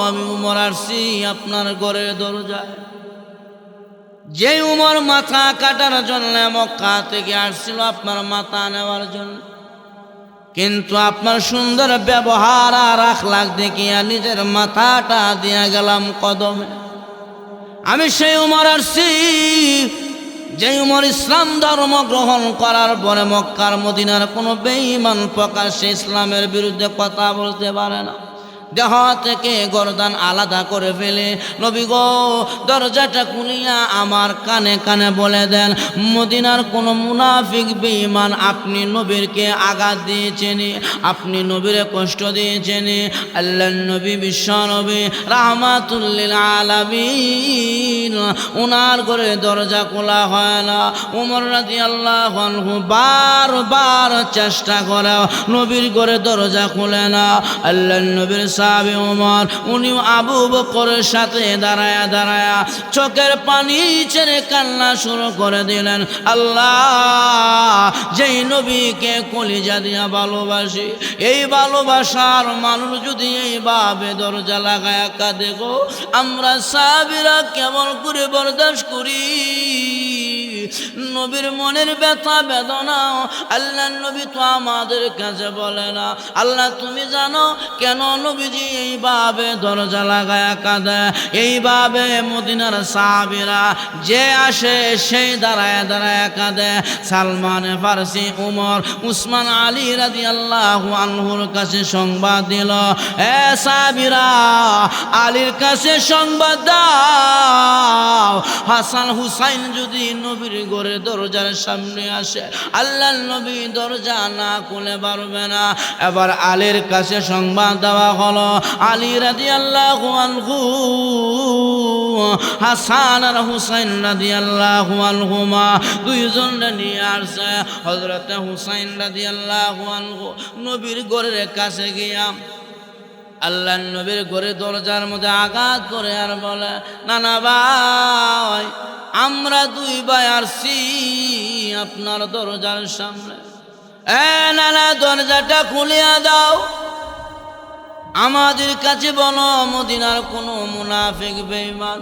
Speaker 1: আমি উমর আসছি আপনার ঘরের দরজায়। যে উমর মাথা কাটার জন্য মক্কা থেকে আসছিল আপনার মাথা নেওয়ার জন্য, কিন্তু আপনার সুন্দর ব্যবহার আর আখলাক দেখিয়া নিজের মাথাটা দিয়া গেলাম কদমে। আমি সেই উমর আসছি যে উমর ইসলাম ধর্ম গ্রহণ করার পরে মক্কার মদিনার কোনো বেঈমান প্রকাশ্যে ইসলামের বিরুদ্ধে কথা বলতে পারে না। দেহ থেকে গর্দান আলাদা করে ফেলে নবী গো দরজাটা খুলিয়া আমার কানে কানে বলে দেন, মদিনার কোন মুনাফিক বেঈমান আপনি নবীরকে আঘাত দিয়েছেন, আপনি নবীরে কষ্ট দিয়েছেন। আল্লাহর নবী বিশ্ব নবী রাহমাতুল লিল আলামিন ওনার ঘরে দরজা খোলা হয় না। ওমর রাদিয়াল্লাহু আনহু বারবার চেষ্টা করে নবীর ঘরে দরজা খুলে না। আল্লাহর নবীর সাহাবী ওমর উনিও আবু বকরের সাথে দাঁড়ায়া দাঁড়ায়া চোখের পানি ছেড়ে কান্না শুরু করে দিলেন। আল্লাহ, যেই নবীকে কলিজা দিয়া ভালোবাসি, এই ভালোবাসার মানুষ যদি এইভাবে দরজা লাগায়া কাঁদে গো, আমরা সাহাবীরা কেমন করে বরদাস্ত করি? নবীর মনের ব্যথা বেদনা আল্লাহর নবী তো আমাদের কাছে বলে না। আল্লাহ তুমি জানো কেন নবীজি এইভাবে দরজা লাগায়া কাঁদে। এইভাবে মদিনার সাহাবীরা যে আসে সেই দাঁড়ায় দাঁড়ায় কাঁদে। সালমান ফারসি, উমর, উসমান আলী রাদিয়াল্লাহু আনহুর কাছে সংবাদ দিল, এ সাহাবীরা আলীর কাছে সংবাদ দাও, হাসান হুসাইন যদি নবীর ঘরে দরজার সামনে আসে, আল্লাহর নবী দরজা না খুলে পারবে না। এবার আলীর কাছে সংবাদ দেওয়া হলো, আলী রাদিয়াল্লাহু আনহু হাসান আর হুসাইন রাদিয়াল্লাহু আনহুমা দুইজনকে নিয়ে আসছে। হযরত হুসাইন রাদিয়াল্লাহু আনহু নবীর ঘরের কাছে গিয়া আল্লাহর নবীর ঘরে দরজার মধ্যে আঘাত করে আর বলে, নানা ভাই, আমরা দুই ভাই আসছি আপনার দরজার সামনে, এ নানা দরজাটা খুলিয়া দাও। আমাদের কাছে বলো মদিনার কোনো মুনাফিক বেঈমান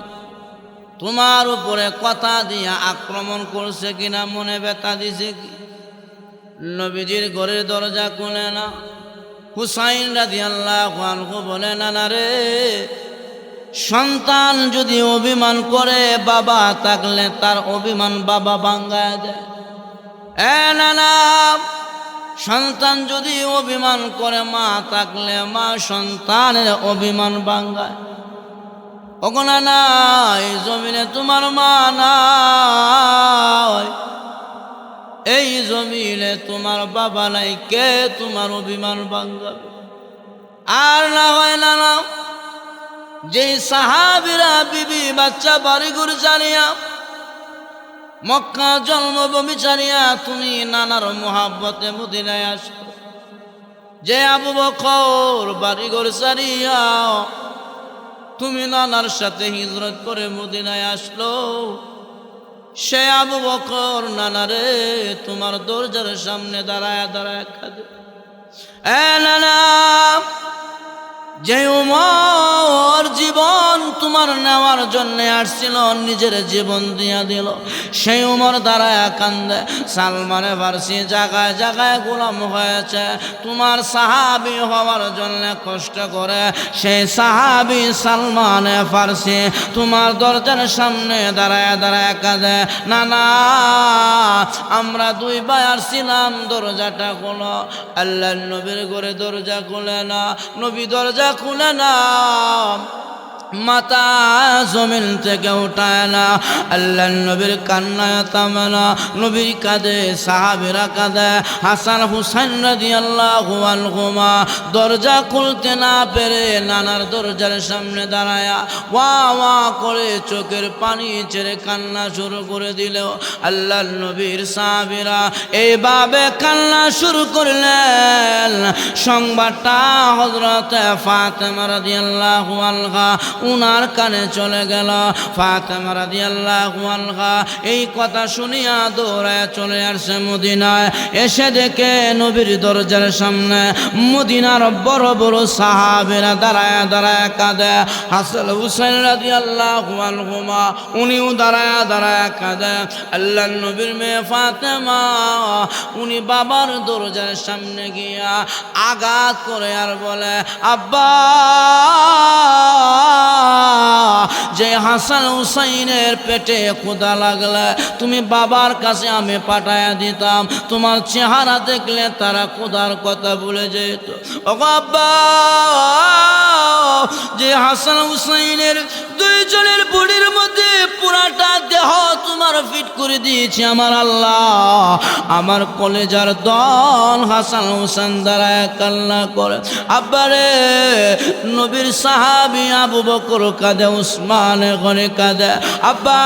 Speaker 1: তোমার উপরে কথা দিয়া আক্রমণ করছে কিনা, মনে ব্যথা দিছে কি? নবীজির ঘরের দরজা খুলে না। হুসাইন রাদিয়াল্লাহু আনহু বলে, নানা রে, সন্তান যদি অভিমান করে বাবা থাকলে তার অভিমান বাবা ভাঙ্গায় দেয়। এ নানা, সন্তান যদি অভিমান করে মা থাকলে মা সন্তানের অভিমান ভাঙ্গায়। ওগো নানা, এই জমিনে তোমার মা নাই, এই জমিনে তোমার বাবা নাই, কে তোমার অভিমান ভাঙ্গাবে? আর না হয় নানা, যে সাহাবীরা বিবি বাচ্চা বাড়িঘর ছাড়িয়া মক্কা জন্মভূমি ছাড়িয়া তুমি নানার মোহাব্বতে মদিনায় আসো, যে আবু বকর বাড়িঘর ছাড়িয়া তুমি নানার সাথে হিজরত করে মদিনায় আসলো, সে আবু বকর নানারে তোমার দরজার সামনে দাঁড়ায় দাঁড়ায় কাঁদে। এ নানা, যে উমর জীবন তোমার নেওয়ার জন্য আসছিল, নিজের জীবন দিয়া দিল, সেই উমর দাঁড়ায় কান্দে। সালমানে ফারসি জায়গায় জায়গায় গোলাম হয়েছে, তোমার সাহাবী হওয়ার জন্য কষ্ট করে, সেই সাহাবী সালমানে ফারসি তোমার দরজার সামনে দাঁড়ায় দাঁড়ায় কাঁদে। না না, আমরা দুই ভাই আসছিলাম, দরজাটা খোলো। আল্লাহর নবীর ঘরে দরজা খুলে না, নবী দরজা খুলে না, মাথা জমিন থেকে উঠায় না। আল্লাহর নবীর কান্নায় থামে না, নবীর কাঁদে, সাহাবীরা কাঁদে। হাসান হুসাইন রাদিয়াল্লাহু আনহুমা দরজা খুলতে না পেরে নানার দরজার সামনে দাঁড়ায়া ওয়া ওয়া করে চোখের পানি ছেড়ে কান্না শুরু করে দিল। আল্লাহর নবীর সাহাবীরা এইভাবে কান্না শুরু করলেন। সংবাদটা হযরত ফাতেমা রাদিয়াল্লাহু আনহা উনার কানে চলে গেল। ফাতেমা রাদিয়াল্লাহু আনহা এই কথা শুনিয়া দৌড়ায় চলে আসছে মদিনায়। এসে দেখে নবীর দরজার সামনে মদিনার বড় বড় সাহাবীরা দাঁড়ায় দাঁড়ায় কাঁদে। হাসান হুসাইন রাদিয়াল্লাহু আনহুমা উনিও দাঁড়ায় দাঁড়ায় কাঁদে। আল্লাহর নবীর মেয়ে ফাতেমা উনি বাবার দরজার সামনে গিয়া আঘাত করে আর বলে, আব্বা, যে হাসান হুসাইনের পেটে ক্ষুধা লাগলে তুমি বাবার কাছে আমি পাঠায়া দিতাম, তোমার চেহারা দেখলে তারা ক্ষুধার কথা ভুলে যেত। ও আব্বা, যে হাসান হুসাইনের দুইজনের বডির মধ্যে পুরাটা দেহ তোমার ফিট করে দিয়েছে আমার আল্লাহ, আমার কলেজার দল হাসান হুসেন দ্বারা কান্না করে। আব্বারে, নবীর সাহাবী আবু বকর কাঁদে, উসমান ঘরে কাঁদে। আব্বা,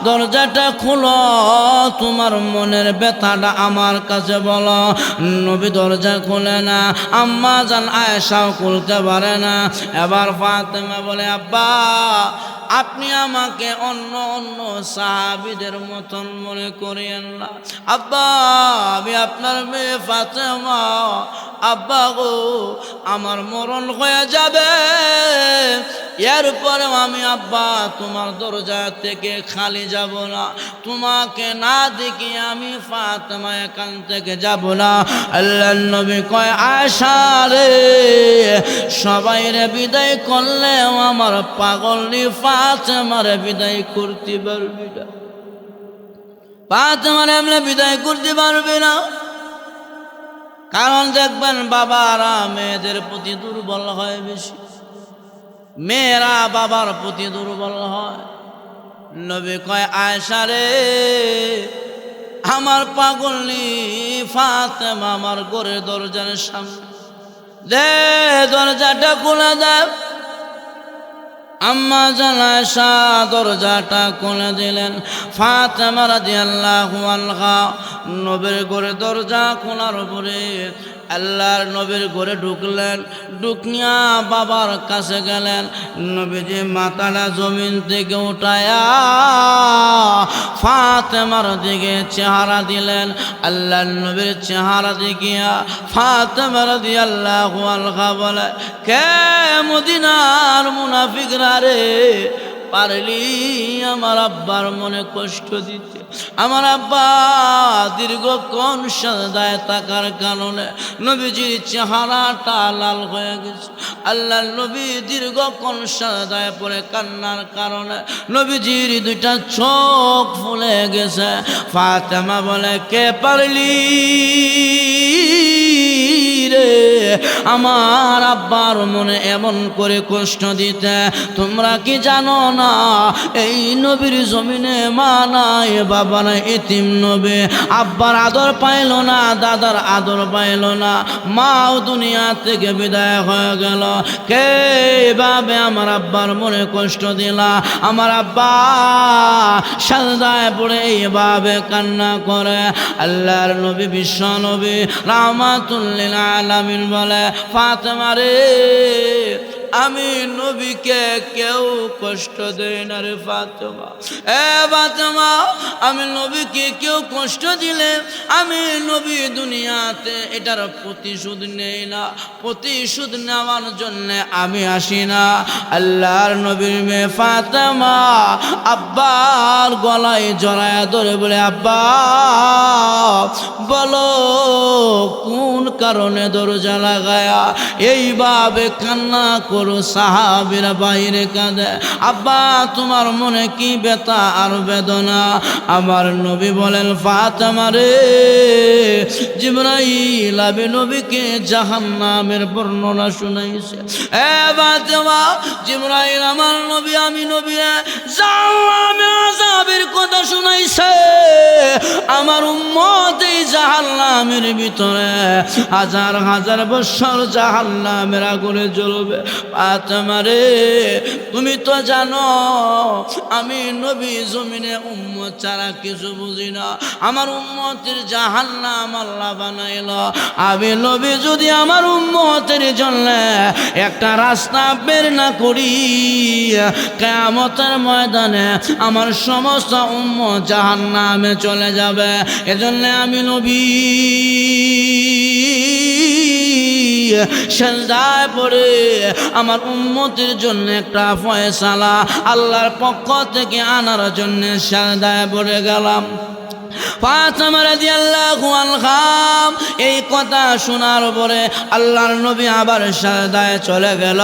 Speaker 1: দরজাটা খুলো, তোমার মনের ব্যথাটা আমার কাছে বলো। নবী দরজা খুলে না, আম্মা জান আয়েশাও খুলতে পারে না। এবার ফাতেমা বলে, আব্বা আপনি আমাকে অন্য অন্য সাহাবীদের মতন মনে করিয়েন না। আব্বা, আমি আপনার মেয়ে ফাতেমা। আব্বা গো, আমার মরণ হয়ে যাবে, এরপরে আমি আব্বা তোমার দরজা থেকে খালি যাব না, তোমাকে না দেখি আমি ফাতেমা এখান থেকে যাব না। আল্লাহর নবী কয়, আয়েশা রে, সবাই রে বিদায় করলেও আমার পাগলনি ফাতেমারে বিদায় করতে পারবি না, ফাতেমারে আমরা বিদায় করতে পারবি না। কারণ দেখবেন বাবারা মেয়েদের প্রতি দুর্বল হয় বেশি, মেয়েরা বাবার প্রতি দুর্বল হয়। নবী কয়, আয়েশা রে, আমার পাগলনি ফাতেমা আমার ঘরের দরজার সামনে, দে দরজাটা খুলে দাও। আম্মা জান আয়েশা দরজাটা খুলে দিলেন। ফাতেমা রাদিয়াল্লাহু আনহা নবীর ঘরে দরজা খোলার পরে আল্লাহর নবীর ঘরে ঢুকলেন। ঢুকিয়া বাবার কাছে গেলেন। নবীজি মাথাটা জমিন থেকে উঠায়া ফাতেমার দিকে চেহারা দিলেন। আল্লাহর নবীর চেহারা দেখিয়া ফাতেমা রাদিয়াল্লাহু আনহা বলে, কে মদিনার মুনাফিকরা রে, পারলি আমার আব্বার মনে কষ্ট দিতে। আমার আব্বা দীর্ঘক্ষণ সাজদায় থাকার কারণে নবীজির চেহারাটা লাল হয়ে গেছে। আল্লাহর নবী দীর্ঘক্ষণ সাজদায় পড়ে কান্নার কারণে নবীজির দুইটা চোখ ফুলে গেছে। ফাতেমা বলে, কে পারলি রে আমার আব্বার মনে এমন করে কষ্ট দিতে? তোমরা কি জানো না এই নবীর জমিনে মা নাই, বাবা নাই, এতিম নবী। আব্বার আদর পাইল না, দাদার আদর পাইল না, মাও দুনিয়া থেকে বিদায় হয়ে গেল। কে ভাবে আমার আব্বার মনে কষ্ট দিলা? আমার আব্বা সাজদায় পড়ে এইভাবে কান্না করে। আল্লাহর নবী বিশ্ব নবী রাহমাতুল লিল আলামিন বলে, ফাতেমা রে, আমি নবীকে কেউ কষ্ট দেই না রে ফাতেমা। এ ফাতেমা, আমি নবীকে কেউ কষ্ট দিলে আমি নবী দুনিয়াতে এটার প্রতিশোধ নেই না, প্রতিশোধ নেওয়ার জন্য আমি আসি না। আল্লাহর নবীর মেয়ে ফাতেমা আব্বার গলায় জড়ায় ধরে বলে, আব্বা বলো কোন কারণে দরজা লাগায়া এইভাবে কান্না করো? সাহাবীরা বাইরে কাঁদে। আব্বা তোমার মনে কি ব্যথা আর বেদনা? আমার নবী বলেন, ফাতেমা রে, জিবরাইল আবে নবীকে জাহান্নামের বর্ণনা শুনাইছে। এ ফাতেমা, জিবরাইল আমার নবী, আমি নবী জাহান্নামের আযাবের কথা শুনাইছে। আমার উম্মত এই জাহান্নামের ভিতরে হাজার হাজার বছর জাহান্নামের আগুনে জ্বলবে। ফাতেমা রে, তুমি তো জানো আমি নবী জমিনে উম্মত ছাড়া কিছু বুঝি না। আমার উম্মতের জাহান্নাম আল্লাহ বানাইল। আমি নবী যদি আমার উম্মতের জন্য একটা রাস্তা বের না করি, কিয়ামতের ময়দানে আমার সমস্ত উম্মত জাহান্নামে চলে যাবে। এজন্য আমি নবী সাজদায় পড়ে আমার উম্মতের জন্য একটা ফয়সালা আল্লাহর পক্ষ থেকে আনার জন্য সাজদায় পড়ে গেলাম। ফাতেমা রাদিয়াল্লাহু আনহা এই কথা শোনার পরে আল্লাহর নবী আবার সাজদায় চলে গেল।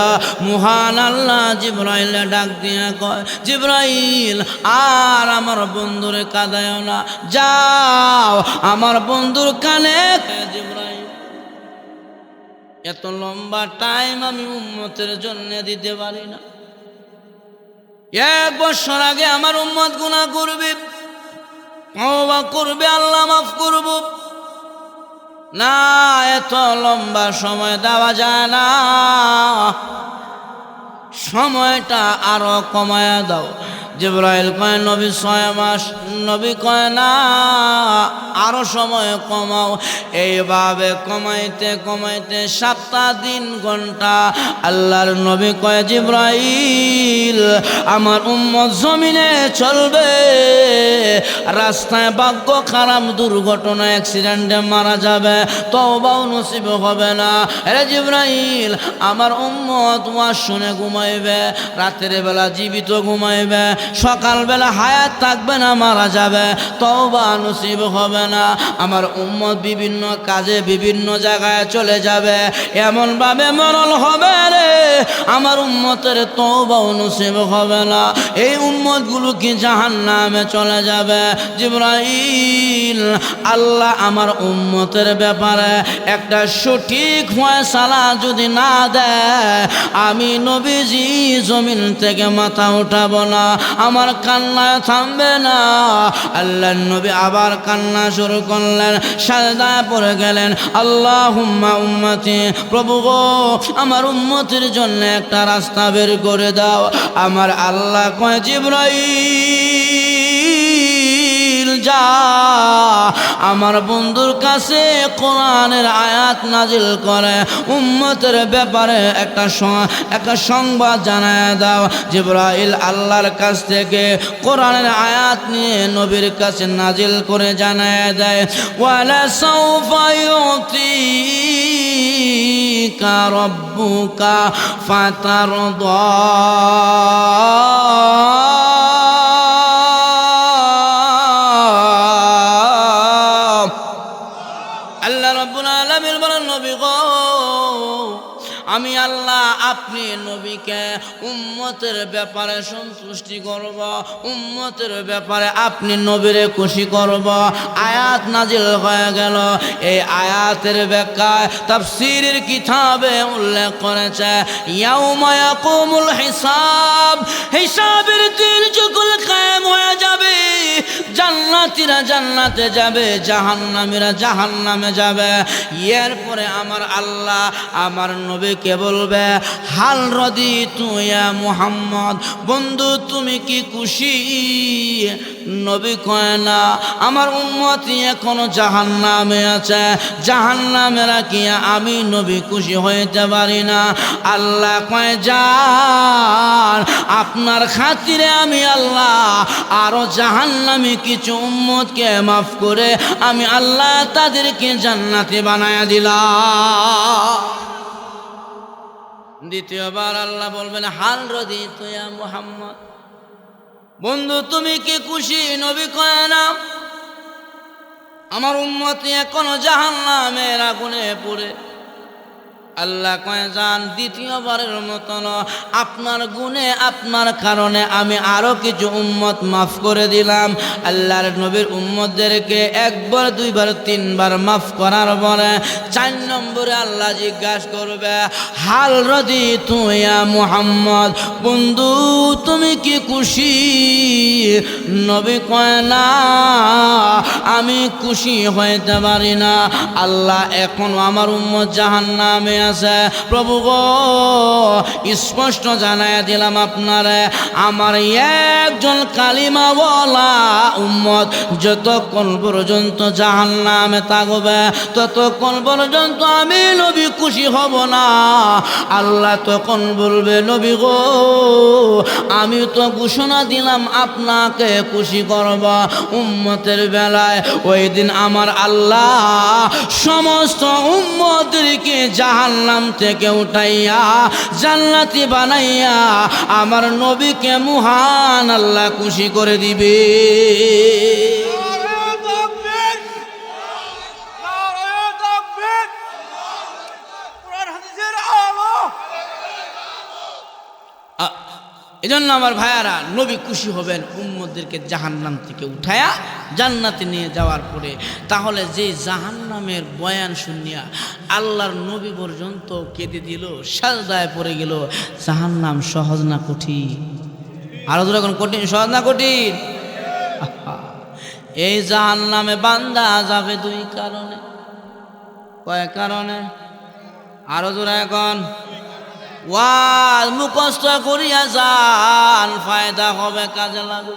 Speaker 1: মহান আল্লাহ জিবরাইল ডাক দিয়ে কয়, জিবরাইল আর আমার বন্ধুরে কাঁদায়ও না, যাও আমার বন্ধুর কানে। জিবরাইল, এত লম্বা টাইম আমি উম্মতের জন্য দিতে পারি না। 1 বছর আগে আমার উম্মত গুনাহ করবে, তওবা করবে, আল্লাহ মাফ করব না, এত লম্বা সময় দেওয়া যায় না, সময়টা আরো কমায়া দাও। জিবরাইল কয়, নবী 6 মাস। নবী কয়, না আরো সময় কমাও। এইভাবে কমাইতে কমাইতে 7টা দিন ঘন্টা। আল্লাহর নবী কয়, জিবরাইল আমার উম্মত জমিনে চলবে, রাস্তায় ভাগ্য খারাপ, দুর্ঘটনা, অ্যাক্সিডেন্টে মারা যাবে, তওবাও নসিব হবে না। আরে জিবরাইল আমার উম্মত ওয়াজ শুনে ঘুমাইবে, রাতের বেলা জীবিত ঘুমাইবে, সকালবেলা হায়াত থাকবে না, মারা যাবে, তওবা নসিব হবে না। আমার উম্মত বিভিন্ন কাজে বিভিন্ন জায়গায় চলে যাবে, এমন ভাবে মরণ হবে রে আমার উম্মতের তওবাও নসিব হবে না। এই উম্মতগুলো কি জাহান্নামে চলে যাবে। জিবরাইল আল্লাহ আমার উম্মতের ব্যাপারে একটা সঠিক ফয়সালা যদি না দেয়, আমি নবীজি জমিন থেকে মাথা উঠাবো না, আমার কান্না থামবে না। আল্লাহর নবী আবার কান্না শুরু করলেন, সাজদায় পড়ে গেলেন। আল্লাহুম্মা উম্মতি, প্রভু গো আমার উম্মতের জন্য একটা রাস্তা বের করে দাও। আমার আল্লাহ কয়, জিবরাইল যা আমার বন্ধুর কাছে কোরআনের আয়াত নাজিল করে উম্মতের ব্যাপারে একটা সংবাদ জানায় দাও। জিবরাইল আল্লাহর কাছ থেকে কোরআনের আয়াত নিয়ে নবীর কাছে নাজিল করে জানায় দেয়, ওয়ালা সাউফা ইউতিকা রাব্বুকা ফাতারদা। আল্লাহ রাব্বুল আলামিন বলেন, নবী গো আমি আল্লাহ আপনি নবীকে উম্মতের ব্যাপারে সন্তুষ্টি করব, উম্মতের ব্যাপারে আপনি নবীরে খুশি করব। আয়াত নাজিল হয়ে গেল। এই আয়াতের ব্যাখ্যায় তাফসীরের কিতাবে উল্লেখ করেছে, ইয়াউমা ইয়াকুমুল হিসাব, হিসাবের দিন যখন কায়েম হয়ে যাবে, জান্নাতীরা জান্নাতে যাবে, জাহান্নামীরা জাহান্নামে যাবে। এরপরে আমার আল্লাহ আমার নবীকে বলবে, হাল রদি তুয়া মুহাম্মদ, বন্ধু তুমি কি খুশি? নবী কয়, না আমার উম্মত এখনো জাহান্নামে আছে, জাহান্নামেরা কি আমি নবী খুশি হইতে পারি না। আল্লাহ কয়, যান আপনার খাতিরে আমি আল্লাহ আরো জাহান্নামী কিছু উম্মতকে মাফ করে আমি আল্লাহ তাদেরকে জান্নাতে বানায়া দিলাম। দ্বিতীয়বার আল্লাহ বলবেন, হাল রদি তুয়া মুহাম্মদ, বন্ধু তুমি কি খুশি? নবী কয়, না আমার উম্মত এখনো জাহান্নামের আগুনে পড়ে। আল্লাহ কয়, যান দ্বিতীয়বারের মতন আপনার গুণে আপনার কারণে আমি আরো কিছু উম্মত মাফ করে দিলাম। আল্লাহর নবীর উম্মতদেরকে 1 বার 2 বার 3 বার মাফ করার পরে 4 নম্বরে আল্লাহ জিজ্ঞাসা করবে, হাল রদি তুয়া মুহাম্মদ, বন্ধু তুমি কি খুশি? নবী কয়, না আমি খুশি হইতে পারি না। আল্লাহ এখনো আমার উম্মত জাহান্নামে আছে। প্রভু গো স্পষ্ট জানায় দিলাম আপনারে, আমার একজন কালিমাওয়ালা উম্মত যতক্ষণ পর্যন্ত জাহান্নামে থাকবে ততক্ষণ পর্যন্ত আমি নবী খুশি হব না। আল্লাহ তখন বলবে, নবী গো আমি তো ঘোষণা দিলাম আপনাকে খুশি করব উম্মতের বেলায়। ওই দিন আমার আল্লাহ সমস্ত উম্মতদেরকে জাহান্নাম থেকে উঠাইয়া জান্নাতি বানাইয়া আমার নবীকে মহান আল্লাহ খুশি করে দিবে। এজন্য আমার ভাইয়ারা, নবী খুশি হবেন উম্মতদেরকে জাহান্নাম থেকে উঠায়া জান্নাতে নিয়ে যাওয়ার পরে। তাহলে যে জাহান্নামের বয়ান শুনিয়া আল্লাহর নবী পর্যন্ত কেঁদে দিল, সাজদায় পড়ে গেল, জাহান্নাম সহজ না কঠিন? আরো যখন কঠিন, সহজ না কঠিন? এই জাহান্নামে বান্দা যাবে দুই কারণে। কয় কারণে? আরো জোরে এখন ওয়াজ মুখস্থ করিয়া যান, ফায়দা হবে, কাজে লাগবে।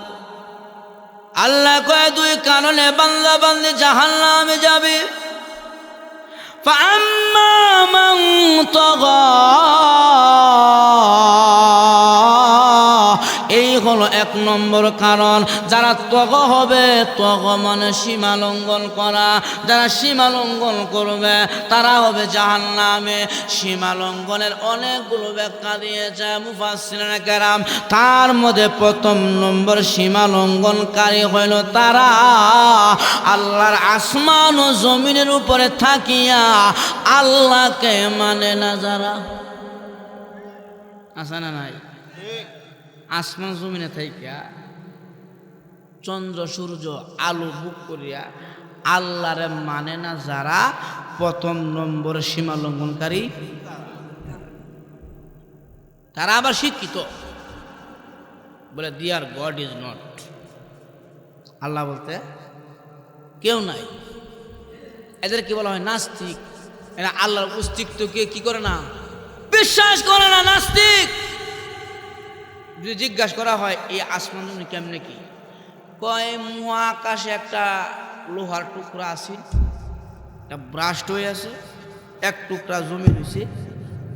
Speaker 1: আল্লাহ কয় দুই কারণে বান্দা বান্দি জাহান্নামে যাবে। ফাআম্মা মান তাগা, এই হলো এক নম্বর কারণ। যারা তগ হবে, তগ মানে সীমা লঙ্ঘন করা, যারা সীমা লঙ্ঘন করবে তারা হবে জাহান্নামে। সীমা লঙ্ঘনের অনেকগুলো ব্যাখ্যা দিয়েছে মুফাসসিরিনে কেরাম। তার মধ্যে প্রথম নম্বর সীমা লঙ্ঘনকারী হইল তারা আল্লাহর আসমান ও জমিনের উপরে থাকিয়া আল্লাহকে মানে না। যারা আছে না নাই? আসমান জমিনে থাইকা চন্দ্র সূর্য আলো বুক করিয়া আল্লাহরে মানে না যারা, প্রথম নম্বর সীমা লঙ্ঘনকারী। তারা আবার শিক্ষিত, বলে দিয়ার গড ইজ নট, আল্লাহ বলতে কেউ নাই। এদের কি বলা হয়? নাস্তিক। এরা আল্লাহর অস্তিত্বকে কি করে না, বিশ্বাস করে না, নাস্তিক। যদি জিজ্ঞাসা করা হয় এই আসমান জমিন কেমনে কি, কয় মহাকাশে একটা লোহার টুকরা আছে, একটা ব্রাস্ট হয়ে আছে, এক টুকরা জমিন হয়েছে,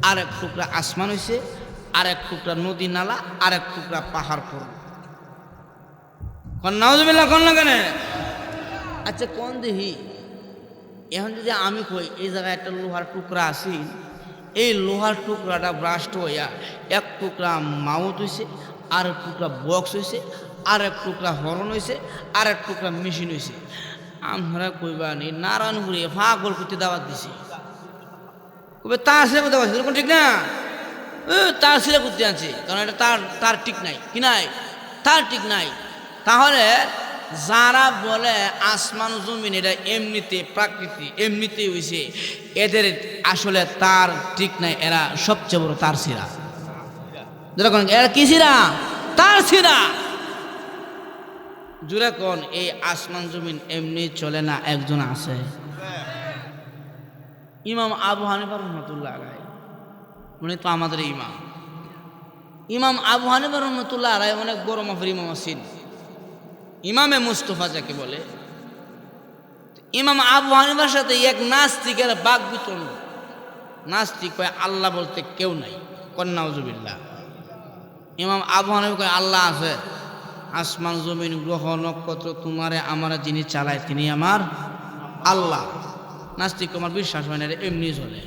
Speaker 1: আর এক টুকরা আসমান হয়েছে, আর এক টুকরা নদী নালা, আর এক টুকরা পাহাড় পর্বত। নাউজুবিল্লাহ, কোন না কেন? আচ্ছা কোন দেখি, এখন যদি আমি কই এই জায়গায় একটা লোহার টুকরা আছে, এই লোহার টুকরাটা ব্রাস্ট হইয়া এক টুকরা মাউথ হয়েছে, আর এক টুকরা বক্স হয়েছে, আর এক টুকরা হরন হয়েছে, আর এক টুকরা মেশিন হয়েছে, আমরা কইবা নি নারায়ণপুরে ফাগল করতে দাওয়াত দিছি, কবে তার ছেলে করতে পারছি, ঠিক না? তার ছেলে করতে আনছে, কারণ এটা তার ঠিক নাই, কি নাই? তার ঠিক নাই। তাহলে যারা বলে আসমান জমিন এটা এমনিতে প্রাকৃতি, এমনিতেই হয়েছে, এদের আসলে তার ঠিক নাই, এরা সবচেয়ে বড় তার ছিঁড়া। যেরকম এরা কি ছিঁড়া? তার ছিঁড়া। জুড়ে কোন এই আসমান জমিন এমনি চলে না, একজন আছে, ইমাম আবু হানিফা রহমতুল্লাহ আলাইহি। উনি তো আমাদের ইমাম। ইমাম আবু হানিফা রহমতুল্লাহ আলাইহি অনেক বড় মাফের ইমাম আছেন, ইমামে মুস্তফা যাকে বলে। ইমাম আবু হানিফার সাথে এক নাস্তিকের বাক বিতণ্ড। নাস্তিক কয় আল্লাহ বলতে কেউ নাই, নাউজুবিল্লাহ। ইমাম আবু হানিফা কয় আল্লাহ আছে, আসমান জমিন গ্রহ নক্ষত্র তোমারে আমারে যিনি চালায় তিনি আমার আল্লাহ। নাস্তিক আমার বিশ্বাস হয় না, এটা এমনি চলে।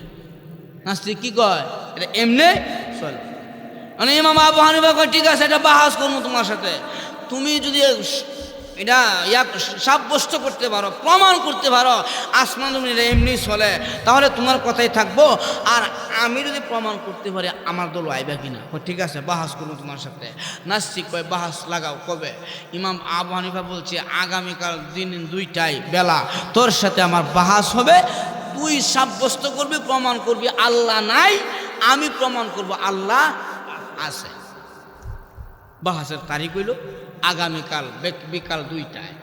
Speaker 1: নাস্তিক কি কয়? এটা এমনি চলে। মানে ইমাম আবু হানিফা কয় ঠিক আছে, এটা বাহাস করবো তোমার সাথে, তুমি যদি এটা সাব্যস্ত করতে পারো, প্রমাণ করতে পারো আসমান জমিন এটা এমনি চলে, তাহলে তোমার কথাই থাকবো। আর আমি যদি প্রমাণ করতে পারি আমার দল আইবা কিনা, ঠিক আছে বাহাস করবো তোমার সাথে। নাস্তিক কয় বাহাস লাগাও, কবে? ইমাম আবু হানিফা বলছে আগামীকাল দিন 2টায় বেলা তোর সাথে আমার বাহাস হবে, তুই সাব্যস্ত করবি, প্রমাণ করবি আল্লাহ নাই, আমি প্রমাণ করব আল্লাহ আছে। বাহাসের তারিখ হইল আগামীকাল বিকাল 2টায়।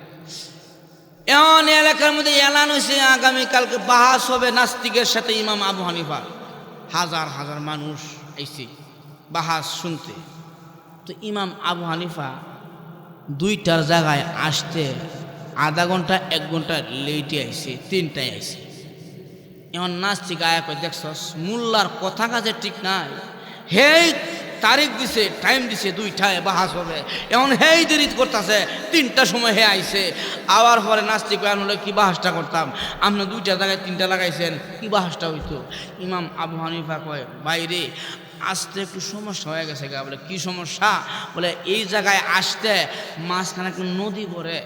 Speaker 1: এমন এলাকার মধ্যে এলান হয়েছে আগামীকালকে বাহাস হবে নাস্তিকের সাথে ইমাম আবু হানিফা। হাজার হাজার মানুষ এসে বাহাস শুনতে। তো ইমাম আবু হানিফা 2টার জায়গায় আসতে আধা ঘন্টা 1 ঘন্টা লেটে আইছে, 3টায় আইছে। এমন নাস্তিক আয়া করে দেখছস মোল্লার কথা কাজে ঠিক নাই, হেই তারিখ দিছে, টাইম দিছে 2টায় বাহাস হবে, এমন হেই দেরি করতেছে, 3টার সময় হে আইছে। আবার পরে নাস্তিক হলে কি বাহাসটা করতাম, আপনি 2টার জায়গায় 3টা লাগাইছেন, কি বাহাসটা হইতো? ইমাম আবু হানিফা কয় বাইরে আসতে একটু সমস্যা হয়ে গেছে গা। বলে কি সমস্যা? বলে এই জায়গায় আসতে মাঝখানে একটা নদী পড়ে,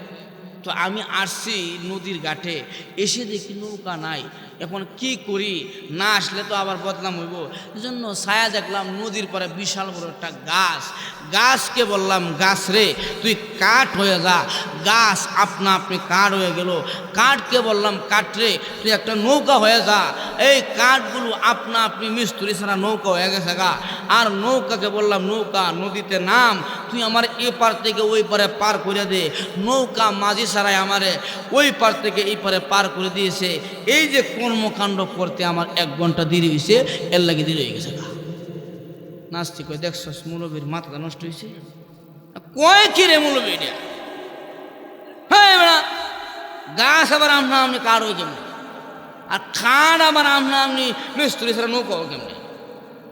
Speaker 1: তো আমি আসছি নদীর ঘাটে, এসে দেখি নৌকা নাই, এখন কি করি, না আসলে তো আবার বদনাম হইব। এজন্য ছায়া দেখলাম নদীর পরে বিশাল বড় একটা গাছ। গাছকে বললাম, গাছ রে তুই কাঠ হয়ে যা। গাছ আপনা আপনি কাঠ হয়ে গেল। কাঠকে বললাম, কাঠ রে তুই একটা নৌকা হয়ে যা। এই কাঠগুলো আপনা আপনি মিস্ত্রি ছাড়া নৌকা হয়ে গেছে গা। আর নৌকাকে বললাম, নৌকা নদীতে নাম, তুই আমার এ পার থেকে ওই পারে পার করে দে। নৌকা মাঝি ছাড়াই আমারে ওই পার থেকে এই পারে পার করে দিয়েছে। এই যে কর্মকাণ্ড করতে আমার 1 ঘন্টা দেরি হয়েছে, এর লাগে দেরি হয়ে গেছে। নাস্তিক কই, দেখছস মৌলবীর মাথাটা নষ্ট হয়েছে। কয় কি রে মৌলবী এটা? হ্যাঁ বেড়া, গাছ আবার আমনা আমনি কাঠ হয়ে কেমনি, আর খাট আবার আমনা আমনি মিস্ত্রি ছাড়া নৌকা হয় কেমনি,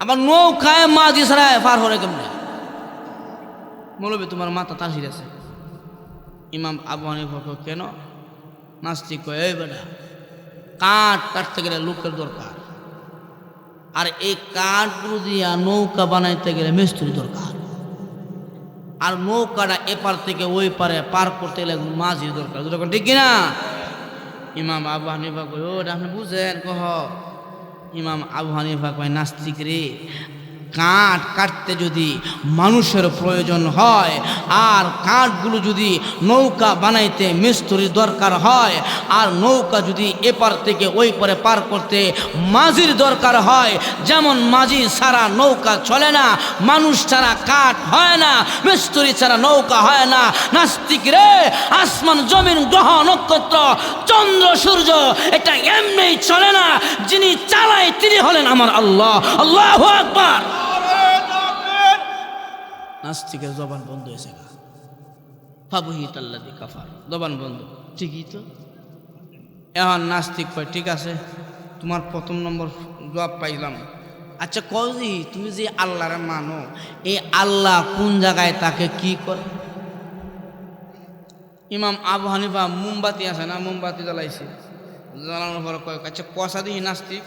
Speaker 1: আবার নৌকায় মাঝি ছাড়া পার হরে কেমনি? মৌলবী তোমার মাথা তাসির আছে। ইমাম আবু হানিফা কয়, কেন? নাস্তিক কয়, এই বেটা, কাঠ কাটতে গেলে লোকের দরকার, আর এই কাঠগুলো দিয়া নৌকা বানাইতে গেলে মিস্ত্রি দরকার, আর নৌকাটা এপার থেকে ওই পারে পার করতে গেলে মাঝির দরকার। যখন ঠিক কিনা? ইমাম আবু হানিফা কয়, ওটা আপনি বুঝেন কহ? ইমাম আবু হানিফা কয়, নাস্তিক রে, কাঠ কাটতে যদি মানুষের প্রয়োজন হয়, আর কাঠগুলো যদি নৌকা বানাইতে মিস্ত্রির দরকার হয়, আর নৌকা যদি এপার থেকে ওই পারে পার করতে মাঝির দরকার হয়, যেমন মাঝি ছাড়া নৌকা চলে না, মানুষ ছাড়া কাঠ হয় না, মিস্ত্রি ছাড়া নৌকা হয় না। নাস্তিক রে, আসমান জমিন গ্রহ নক্ষত্র চন্দ্র সূর্য এটা এমনি চলে না, যিনি চালায় তিনি হলেন আমার আল্লাহ। আল্লাহু আকবার। নাস্তিকের জবান বন্ধ হয়েছে, ফাবুহিত আল্লাযী কাফার, জবান বন্ধ। ঠিকই তো। এখন নাস্তিক কয়, ঠিক আছে, তোমার প্রথম নম্বর জবাব পাইলাম। আচ্ছা কজি, তুমি যে আল্লাহরে মানো, এই আল্লাহ কোন জায়গায় তাকে কি করে? ইমাম আবু হানিফা মোমবাতি আছে না, মোমবাতি জ্বালাইছে, জ্বালানোর পর কয়, আচ্ছা কষা দিই নাস্তিক,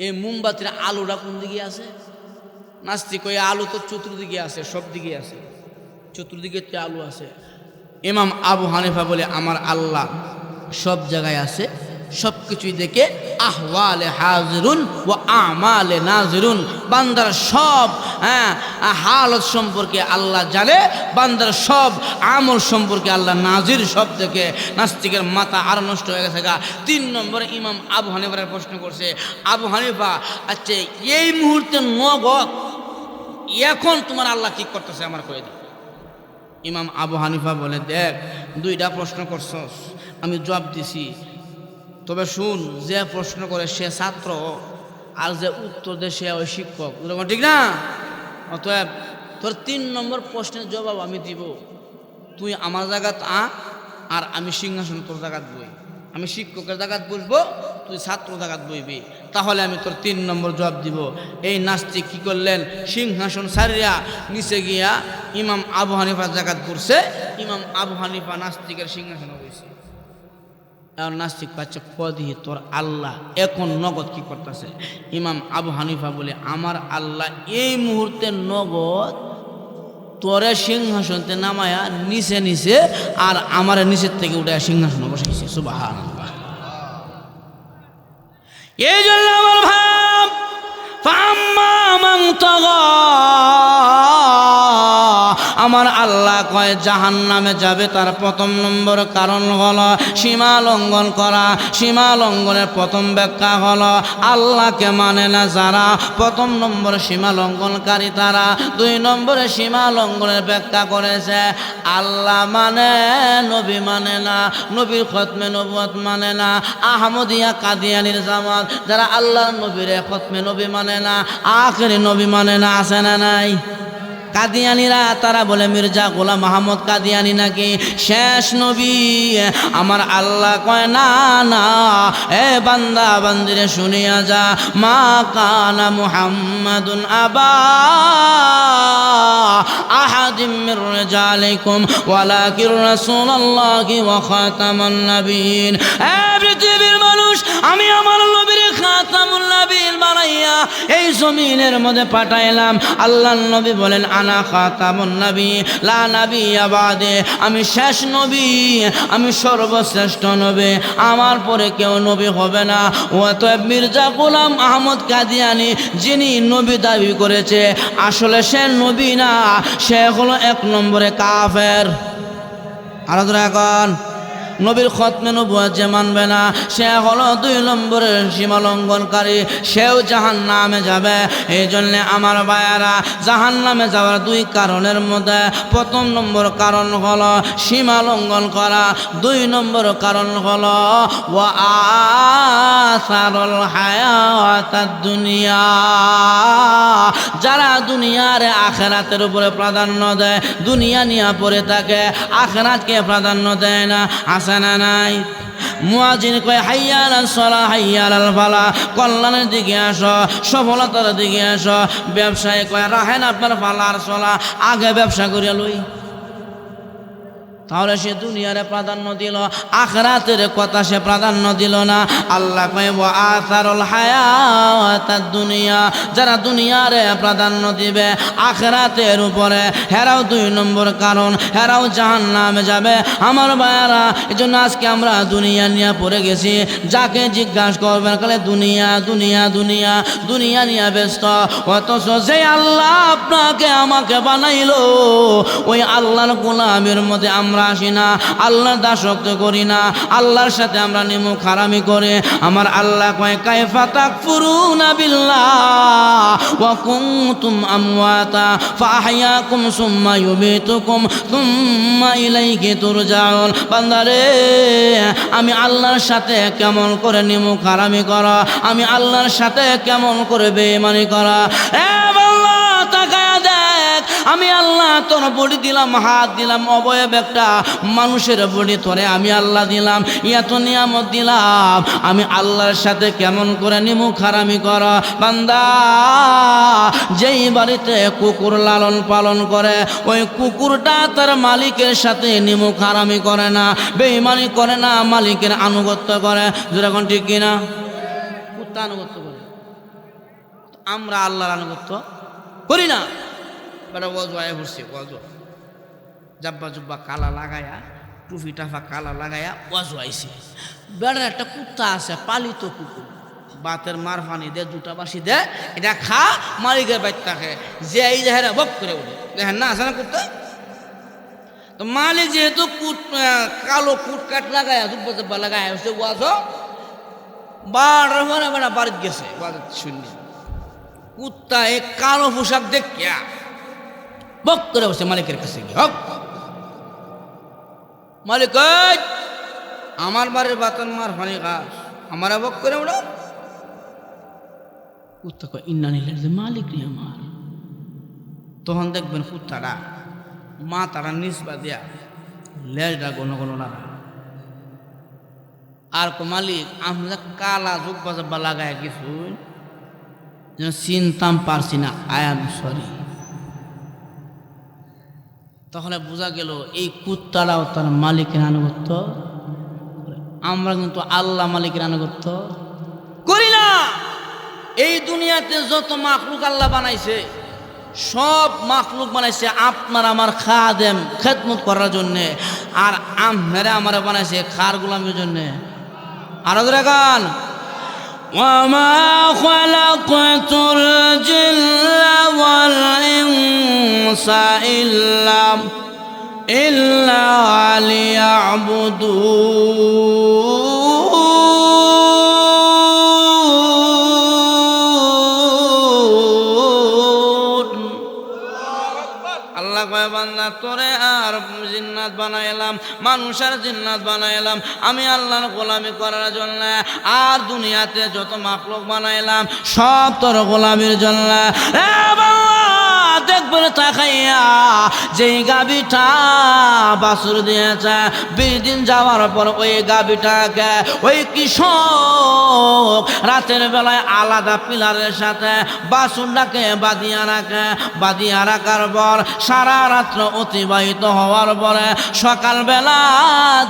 Speaker 1: এই মোমবাতির আলোটা কোন দিকে আছে? নাস্তিক ওই আলু তো চতুর্দিকে আছে, সব দিকে আছে, চতুর্দিকে তো আলু আছে। ইমাম আবু হানিফা বলে, আমার আল্লাহ সব জায়গায় আছে, সব কিছুই দেখে। আহওয়ালে হাজিরুন ও আমালে নাজিরুন, বান্দার সব হালত সম্পর্কে আল্লাহ জানে, বান্দার সব আমল সম্পর্কে আল্লাহ নাজির, সব দেখে। নাস্তিকের মাথা আর নষ্ট হয়ে গেছে গা। 3 নম্বরে ইমাম আবু হানিফার প্রশ্ন করছে, আবু হানিফা, আচ্ছা এই মুহূর্তে নগদ এখন তোমার আল্লাহ কি করতেছে আমার কয়ে দাও। ইমাম আবু হানিফা বলে, দেখ, 2টা প্রশ্ন করছস, আমি জবাব দিছি, তবে শুন, যে প্রশ্ন করে সে ছাত্র, আর যে উত্তর দেয় সে ওই শিক্ষক, ঠিক না? অতএব তোর 3 নম্বর প্রশ্নের জবাব আমি দিব, তুই আমার জায়গাত আর আমি সিংহাসন তোর জায়গাত বই, আমি শিক্ষকের জায়গাত বসবো, তুই ছাত্র জায়গাত বইবি, তাহলে আমি তোর 3 নম্বর জবাব দিব। এই নাস্তিক কি করলেন? সিংহাসন ছাড়িয়া নিচে গিয়া ইমাম আবু হানিফার জায়গাত বসছে। ইমাম আবু হানিফা নাস্তিকের সিংহাসনে বসে। আর নাস্তিক পাচ্ছে, কদি তোর আল্লাহ এখন নগদ কি করতেছে? ইমাম আবু হানিফা বলে, আমার আল্লাহ এই মুহূর্তে নগদ তোরে সিংহাসনতে নামায়া নিচে নিচে আর আমার নিচের থেকে উঠে সিংহাসনে বসাইছে। সুবহানাল্লাহ। এই জন্য আমার ভাব, ফাম্মা মান তাগা, আমার আল্লাহ কয় জাহান্নামে যাবে, তার প্রথম নম্বর কারণ হলো সীমা লঙ্ঘন করা। সীমা লঙ্ঘনের প্রথম ব্যাখ্যা হলো আল্লাহকে মানে না যারা, প্রথম নম্বর সীমা লঙ্ঘনকারী তারা। 2 নম্বরে সীমা লঙ্ঘনের ব্যাখ্যা করেছে আল্লাহ মানে, নবী মানে না, নবীর খতমে নবুয়ত মানে না। আহমদিয়া কাদিয়ানির জামাত যারা আল্লাহ নবীর খতমে নবী মানে না, আখেরি নবী মানে না, আছে না নাই? কাদিয়ানিরা তারা বলে মির্জা গোলাম মাহমুদ কাদিয়ানি নাকি শেষ নবী। আমার আল্লাহ কয়, না না, এ বান্দা বান্দিরে শুনিয়া যা, মা কানা মুহাম্মাদুন আবা আহাদিম মির রিজালিকুম ওয়ালাকিন রাসূলুল্লাহি ওয়া খাতামান নাবিয়িন। এ পৃথিবীর মানুষ, আমি আমার নবীর খাতামুন নাবিয়িন বানাইয়া এই জমিনের মধ্যে পাঠাইলাম। আল্লাহর নবী বলেন আনা খাতামুন নবী লা নাবিয়্যা বাদে, আমি শেষ নবী, আমি সর্বশ্রেষ্ঠ নবী, আমার পরে কেউ নবী হবে না। অতএব মির্জা গোলাম আহমদ কাদিয়ানী যিনি নবী দাবি করেছে আসলে সে নবী না, সে হলো এক নম্বরে কাফের। আর এখন নবীর খতমে নবুয়ত যে মানবে না সে হলো 2 নম্বরের সীমা লঙ্ঘনকারী, সেও জাহান্নামে যাবে। এই জন্যে আমার ভাইয়ারা জাহান্নামে যাওয়ার 2 কারণের মধ্যে প্রথম নম্বর কারণ হলো সীমা লঙ্ঘন করা, 2 নম্বর কারণ হলো ওয়া আসারুল হায়াতাদ দুনিয়া, যারা দুনিয়ার আখিরাতের উপরে প্রাধান্য দেয়, দুনিয়া নিয়ে পড়ে থাকে, আখিরাতকে প্রাধান্য দেয় না। না নাই মুয়াজ্জিন কয় হাইয়া আলাস সালাহ হাইয়া আলাল ফালাহ, কল্যাণের দিকে আসো, সফলতার দিকে আসো। ব্যবসায়ী কয় রাহেন আপনার ফালার সলা, আগে ব্যবসা করিয়া লই। তাহলে সে দুনিয়ারে প্রাধান্য দিল, আখিরাতের কথা সে প্রাধান্য দিল না। আল্লাহ কয় ওয়া আসারুল হায়াতাদ দুনিয়া, যারা দুনিয়ারে প্রাধান্য দিবে আখিরাতের উপরে, হেরাও 2 নম্বর কারণ, হেরাও জাহান্নামে যাবে। আমার ভাইয়ারা এজন্য আজকে আমরা দুনিয়া নিয়ে পড়ে গেছি। যাকে জিজ্ঞাসা করবেন কালে দুনিয়া দুনিয়া দুনিয়া দুনিয়া নিয়ে ব্যস্ত, অথচ যে আল্লাহ আপনাকে আমাকে বানাইলো ওই আল্লাহর গোলামের মধ্যে আমরা আসি না, আল্লাহর দাসত্ব করি না, আল্লাহর সাথে আমরা নিমুখ হারামি করে। আমার আল্লাহ কয় কাইফা তাকফুরুনা বিল্লাহ ওয়া কুনতুম আমওয়াতা ফাআহইয়াকুম সুম্মা ইউমীতুকুম সুম্মা ইলাইহি তুরজাউন। বান্দারে আমি আল্লাহর সাথে কেমন করে নিমুখ হারামি করা, আমি আল্লাহর সাথে কেমন করে বেঈমানি করা। এ বান্দা তাকায়া দেখ, আমি আল্লাহ তোর বডি দিলাম, হাত দিলাম, অবয়ব একটা মানুষের বডি তোরে আমি আল্লাহ দিলাম, এত নিয়ামত দিলাম, আমি আল্লাহর সাথে কেমন করে নিমুখ হারামি কর। বান্দা যেই বাড়িতে কুকুর লালন পালন করে ওই কুকুরটা তার মালিকের সাথে নিমুখ হারামি করে না, বেঈমানি করে না, মালিকের আনুগত্য করে। যেরকম ঠিক কিনা? কুত্তা আনুগত্য করে, আমরা আল্লাহর আনুগত্য করি না। বেটা ওয়াজু আয়া পড়ছে, ওয়াজু জাব্বা জুব্বা কালা লাগায়া, টুপি টাফা কালা লাগায়া ওয়াজু আইছে। বেড়ার একটা কুত্তা আছে, পালিত কুকুর, বাতের মার পানি দে, 2টা বাসি দে, এটা খা, মালিকের বাইর থাকে, যে এই জাহেরা বক করে উঠে। দেখেন না, আছে না কুত্তা? তো মালিক যেহেতু কালো কুট কাট লাগায়া, জুব্বা জুব্বা লাগায়া হচ্ছে, ওয়াজু বাড়ার পরে বেড়া বাড়িতে গেছে, ওয়াজ শুনলি কুত্তা এই কালো পোশাক দেখিয়া বক করে বসে মালিকের কাছে গিয়ে, হক মালিক আমার বাড়ির বাতন মার ফানি ঘাস আমার বক করে উড়ো। কুত্তা কয় ইন্না নিলেন যে মালিক নি আমার। তখন দেখবেন কুত্তাটা মা তারা নিসবা দিয়া লেজটা গণ গণ নাড়া, আর কো মালিক আমরা কালা জুব্বা জব্বা লাগায় কিছু যেন চিনতাম পারছি না, আই এম সরি। তখন বোঝা গেল এই কুত্তাটাও তার মালিকের আনুগত্য। আমরা কিন্তু আল্লাহ মালিকের আনুগত্য করি না। এই দুনিয়াতে যত মাখলুক আল্লাহ বানাইছে, সব মাখলুক বানাইছে আপনার আমার খাদেম খেদমত করার জন্যে, আর আপনারা আমার বানাইছে খার গোলামের জন্যে। আরো গান وما خلقت الجن والإنس إلا ليعبدون। আল্লাহ কয় বান্দা তোরে আর জিন্নাত বানাইলাম, মানুষের জিন্নাত বানাইলাম আমি আল্লাহর গোলামি করার জন্য, আর দুনিয়াতে যত মাখলুক বানাইলাম সব তোর গোলামির জন্য। দেখবেন তাকাইয়া যেই গাভীটা বাছুর দিয়েছে 20 দিন যাওয়ার পর ওই গাভীটাকে ওই কৃষক রাতের বেলায় আলাদা পিলারের সাথে বাছুরটাকে বাঁধিয়া রাখার পর সারা রাত্র অতিবাহিত হওয়ার পরে সকালবেলা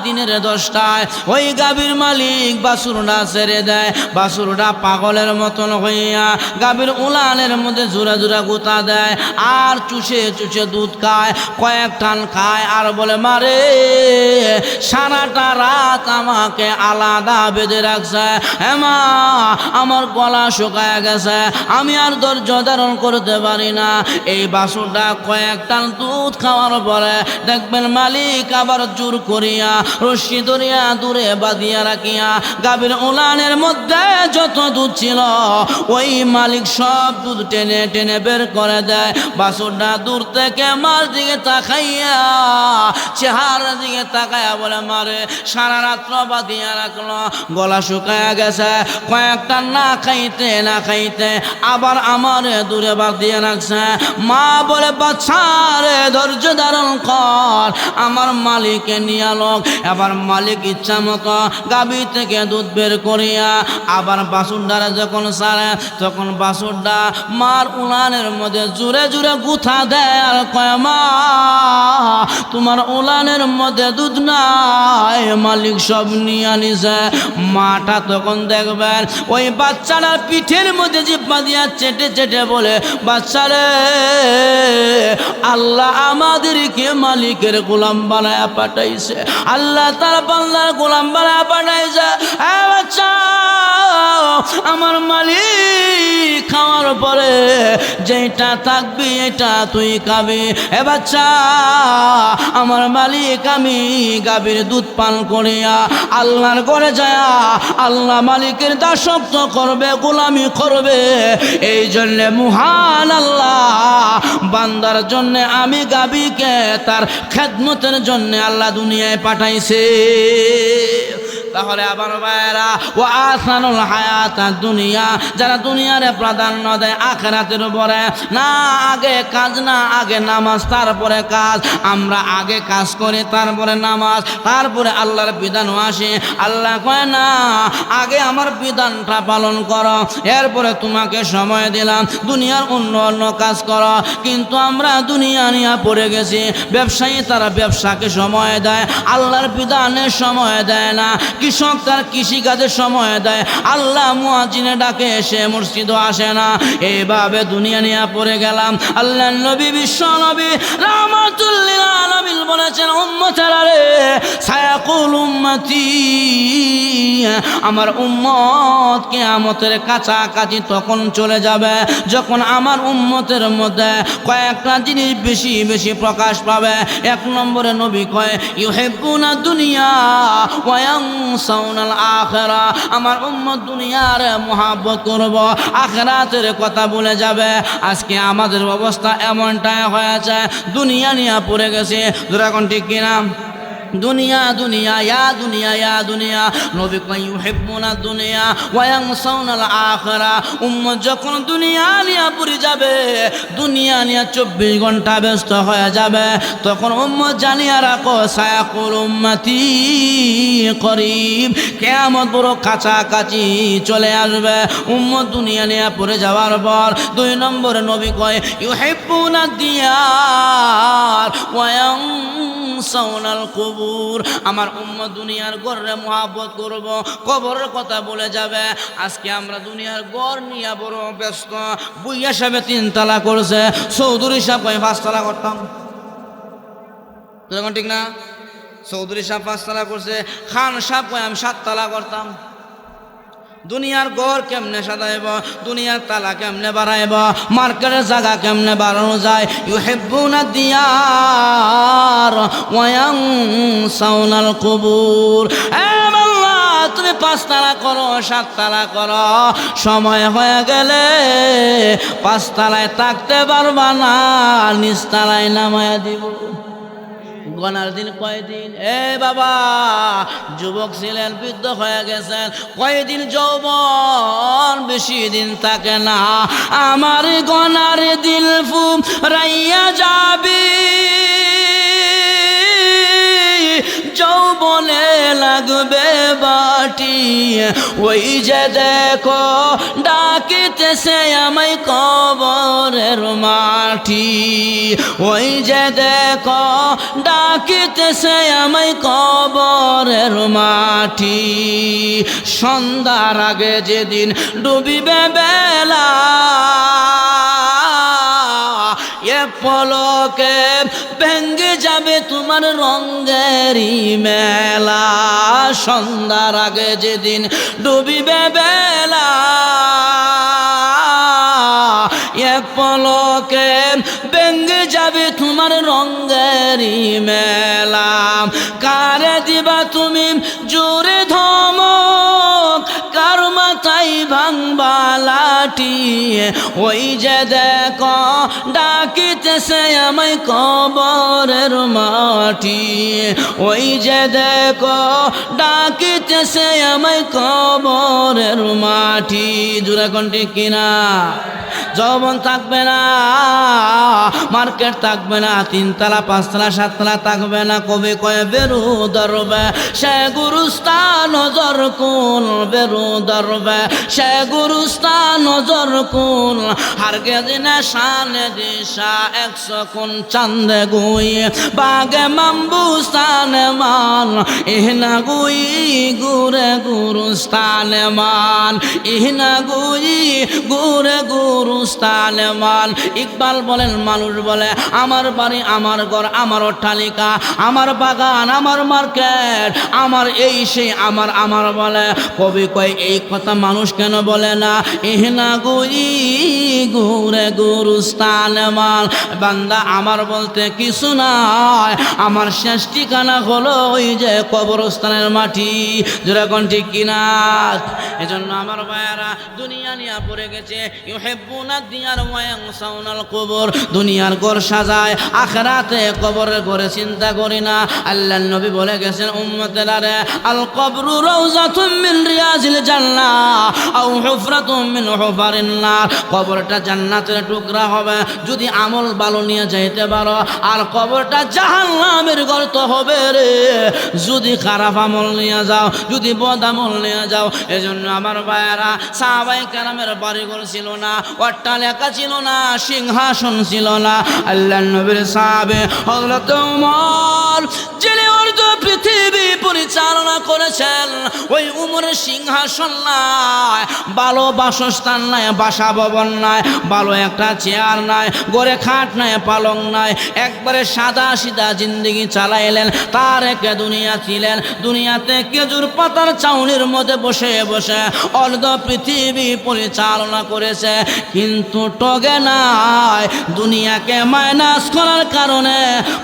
Speaker 1: দিনের 10টায় ওই গাভীর মালিক বাছুরটা ছেড়ে দেয়। বাছুরটা পাগলের মতন হইয়া গাভীর উলানের মধ্যে জোড়া জোড়া গুতা দেয় আর চুষে চুষে দুধ খায়, কয়েক টান খায় আর বলে মারে সারাটা রাত আমাকে আলাদা বেঁধে রাখছে, মা আমার গলা শুকায় গেছে, আমি আর ধৈর্য ধারণ করতে পারি না। এই বাছুরটা কয়েক টান দুধ খাওয়ার পরে দেখবেন মালিক আবার জোর করিয়া রশ্মি ধরিয়া দূরে বাঁধিয়া রাখিয়া গাভীর উলানের মধ্যে যত দুধ ছিল ওই মালিক সব দুধ টেনে টেনে বের করে দেয়। বাছুরটা দূর থেকে মার দিকে তাকাইয়া চেহারার দিকে তাকাইয়া বলে মারে সারা রাত্র বাঁধিয়া রাখলো, গলা শুকায়া গেছে, কয়েকটা না খাইতে আবার আমারে দূরে বাঁধিয়া রাখছে। মা বলে বাচ্চা রে ধৈর্য ধারণ কর, আমার মালিকে নিয়ে লোক। এবার মালিক ইচ্ছা মতো গাভী থেকে দুধ বের করিয়া আবার বাছুরটারে যখন ছাড়ে তখন বাছুরটা মার উলানের মধ্যে জুড়ে জুড়ে গুথা দেয় আর কয় মা তোমার উলানের মধ্যে দুধ নাই, মালিক সব নিয়ে আনিছে। মাটা তখন দেখবেন ওই বাচ্চাটার পিঠের মধ্যে জিহ্বা দিয়া চেটে চেটে বলে বাচ্চারে আল্লাহ আমাদেরকে মালিকের গোলাম বানায়া পাঠাইছে, আল্লাহ তার বান্দার গোলাম বানায়া পাঠাইছে। বাচ্চা আমার মালিক খাওয়ার পরে যেটা থাকবি এটা তুই খাবি। বাচ্চা আমার মালিক আমি গাভীর দুধ পান করিয়া আল্লাহর ঘরে যায় আল্লাহ মালিকের দাসত্ব করবে, গোলামি করবে। এই জন্যে মহান আল্লাহ বান্দার জন্য আমি গাভীকে তার খেদমতের জন্য আল্লাহ দুনিয়ায় পাঠাইছে। তাহলে আবার ভাইরা ও আসানুল হায়াত দুনিয়া, যারা দুনিয়ারে প্রাধান্য দেয় আখিরাতের উপরে না, আগে কাজ না, আগে নামাজ তারপরে কাজ। আমরা আগে কাজ করি তারপরে নামাজ, তারপরে আল্লাহর বিধানও আসে। আল্লাহ কয় না আগে আমার বিধানটা পালন করো, এরপরে তোমাকে সময় দিলাম দুনিয়ার অন্য অন্য কাজ করো। কিন্তু আমরা দুনিয়া নিয়ে পড়ে গেছি। ব্যবসায়ী তারা ব্যবসাকে সময় দেয়, আল্লাহর বিধানের সময় দেয় না। কৃষক তার কৃষিকাজের সময় দেয়, আল্লাহ মুয়াজ্জিনে ডাকে এসে মসজিদও আসে না। এইভাবে দুনিয়া নিয়ে পড়ে গেলাম। আল্লাহ নবী বিশ্ব নবী রাহমাতুল লিল আলামিন বলেছেন উম্মতেরা রে সায়াকুল উম্মতি, আমার উম্মত কিয়ামতের কাছাকাছি তখন চলে যাবে যখন আমার উম্মতের মধ্যে কয়েকটা জিনিস বেশি বেশি প্রকাশ পাবে। 1 নম্বরে নবী কয় ইউহিব্বুনা দুনিয়া ওয়া ইয়ানসাউনাল আখিরা, আমার উম্মত দুনিয়ার মুহাব্বত করব, আখিরাতের কথা ভুলে যাবে। আজকে আমাদের অবস্থা এমনটাই হয়েছে, দুনিয়া নিয়ে পড়ে গেছে। দুরাগণ ঠিক কিনা? দুনিয়া দুনিয়া ইয়া দুনিয়া ইয়া দুনিয়া। নবী কয় ইউহিব্বুনা দুনিয়া ওয়া ইয়ানসাউনাল আখিরা, উম্মত যখন দুনিয়া নিয়ে পড়ে যাবে, দুনিয়া নিয়ে 24 ঘন্টা ব্যস্ত হয়ে যাবে, তখন উম্মত জানিয়া রাখো সায়াকুল উম্মতি করিব, কিয়ামত বড় কাছাকাছি চলে আসবে। উম্মত দুনিয়া নিয়ে পড়ে যাওয়ার পর 2 নম্বরে নবী কয় ইউহিব্বুনা দিয়ার ওয়া ইয়ানসাউনাল কুবুর, আমার উম্মত দুনিয়ার ঘরে মুহাব্বত করব, কবরের কথা বলে যাবে। আজকে আমরা দুনিয়ার ঘর নিয়ে বড় ব্যস্ত। বুইয়া সাহেব 3 তালা করছে, চৌধুরী সাহেব কয় 5 তালা করতাম, ঠিক না? চৌধুরী সাহেব 5 তালা করছে, খান সাহেব কয় আমি 7 তালা করতাম। দুনিয়ার ঘর কেমনে সাজাইব, দুনিয়ার তালা কেমনে বাড়াইব, মার্কেটের জায়গা কেমনে বাড়ানো যায়। ইউহিব্বুনা দিয়ার ওয়া ইয়ানসাউনাল কুবুর, তুমি 5 তালা করো 7 তালা করো, সময় হয়ে গেলে 5 তালায় থাকতে পারবা না, নিচ তালায় নামায়া দিব। গনার দিন কয়দিন? এ বাবা, যুবক ছিলেন, বৃদ্ধ হয়ে গেছেন, কয়দিন যৌবন, বেশি দিন থাকে না। আমার গনার দিল ফুরাইয়া যাবে, যৌবনে লাগবে বাটি, ওই যে দেখো ডাকিতেছে আমায় কবরের মাটি, ওই যে দেখো ডাকিতেছে আমায় কবরের মাটি। সন্ধ্যার আগে যেদিন ডুবিবে বেলা, এ পলকে ভেঙ্গে যাবে তোমার রঙেরই মেলা। সন্ধ্যার আগে যেদিন ডুবিবে বেলা, এ পলকে ভেঙ্গে যাবে তোমার রঙেরই মেলা। কারে দিবা তুমি জোরে ধমক, কার মাথায় ভাঙবা লাঠি, ওই যে দেখো ডাকিতেছে আমায় কবরের মাটি, ওই যে দেখো ডাকিতেছে আমায় কবরের মাটি। জোরে কণ্ঠে কিনা? যৌবন থাকবে না, মার্কেট থাকবে না, 3 তলা 5 তলা 7 তলা থাকবে না। কবি কয়ে বেরু ধরবে সে গুরুস্থান নজর কুল, বেরু ধরবে সে গুরুস্থান নজর কুল। হারগে দিনে শানে দিশা 100 কোন চান্দে গুই, বাগে মাম্বুস্তানে মান, ইহনা গুই গুরে গুরুস্থানে মান, ইহনা গুই গুরে গুরুস্থানে মান। ইকবাল বলেন, মানুষ বলে আমার বাড়ি, আমার ঘর, আমার অট্টালিকা, আমার বাগান, আমার মার্কেট, আমার এই সেই, আমার আমার বলে। কবি কয় এই কথা মানুষ কেন বলে না? ইহনা গুই গুরে গুরুস্থানে মান। বান্দা, আমার বলতে কিছু নাই, আমার শেষ ঠিকানা হলো ওই যে কবরস্থানের মাটি। যেরকম ঠিক কিনা? এজন্য আমার ভাইয়ারা দুনিয়া নিয়ে পড়ে গেছে, ইউহিব্বুনা দিয়ার ওয়া ইয়ানসাউনাল কবর। দুনিয়ার ঘর সাজায়, আখিরাতে কবরের ঘরে চিন্তা করি না। আল্লাহর নবী বলে গেছেন উম্মতেরা রে, আল কবরু রাউযাতুম মিন রিয়াজিল জান্নাহ আও হুফরাতুম মিন হুফারিন নার। কবরটা জান্নাতের টুকরা হবে যদি আমল ভালো নিয়ে যাইতে পারো, আর কবরটা জাহান্নামের গর্ত হবে রে যদি খারাপ আমল নিয়ে যাও, যদি বদ আমল নিয়ে যাও। এজন্য আমার ভাইয়েরা, সাহাবায়ে কেরামের বাড়িঘর ছিল না, অট্টালিকা ছিল না, সিংহাসন ছিল না। আল্লাহর নবীর সাহাবে হযরত ওমর, যিনি অর্ধ পৃথিবী পরিচালনা করেছেন, ওই উমরের সিংহাসন নাই, ভালো বাসস্থান নাই, বাসা ভবন নাই, ভালো একটা চেয়ার নাই, ঘরে খাট নাই, পালং নাই, একবারে সাদা সিধা জিন্দগি চালাইলেন। তার একে দুনিয়া ছিলেন, দুনিয়াতে খেজুর পাতার চাউনির মধ্যে বসে বসে অর্ধ পৃথিবী পরিচালনা করেছে, কিন্তু টগে নাই। দুনিয়াকে মাইনাস করার কারণে,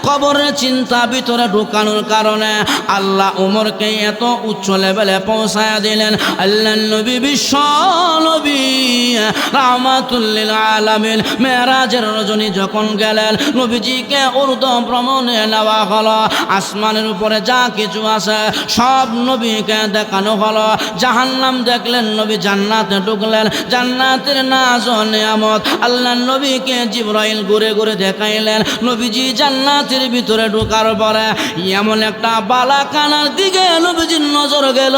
Speaker 1: কবরের চিন্তা ভিতরে ঢুকানোর কারণে আল্লাহ উমরকে এত উচ্চ লেভেলে পৌঁছায়া দিলেন। আল্লাহর নবী, বিশ্ব নবী রাহমাতুল লিল আলামিন, মেরাজের রজনী যখন গেলেন, নবীজিকে উর্দু ভ্রমণে নেওয়া হলো। আসমানের উপরে যা কিছু আছে সব নবীকে দেখানো হলো। জাহান্নাম দেখলেন, নবী জান্নাতে ঢুকলেন, জান্নাতের নাজ ও নিয়ামত আল্লাহর নবীকে জিবরাইল ঘুরে ঘুরে দেখাইলেন। নবীজি জান্নাতের ভিতরে ঢোকার পরে এমন একটা বালাখানার দিকে নবীজির নজর গেল,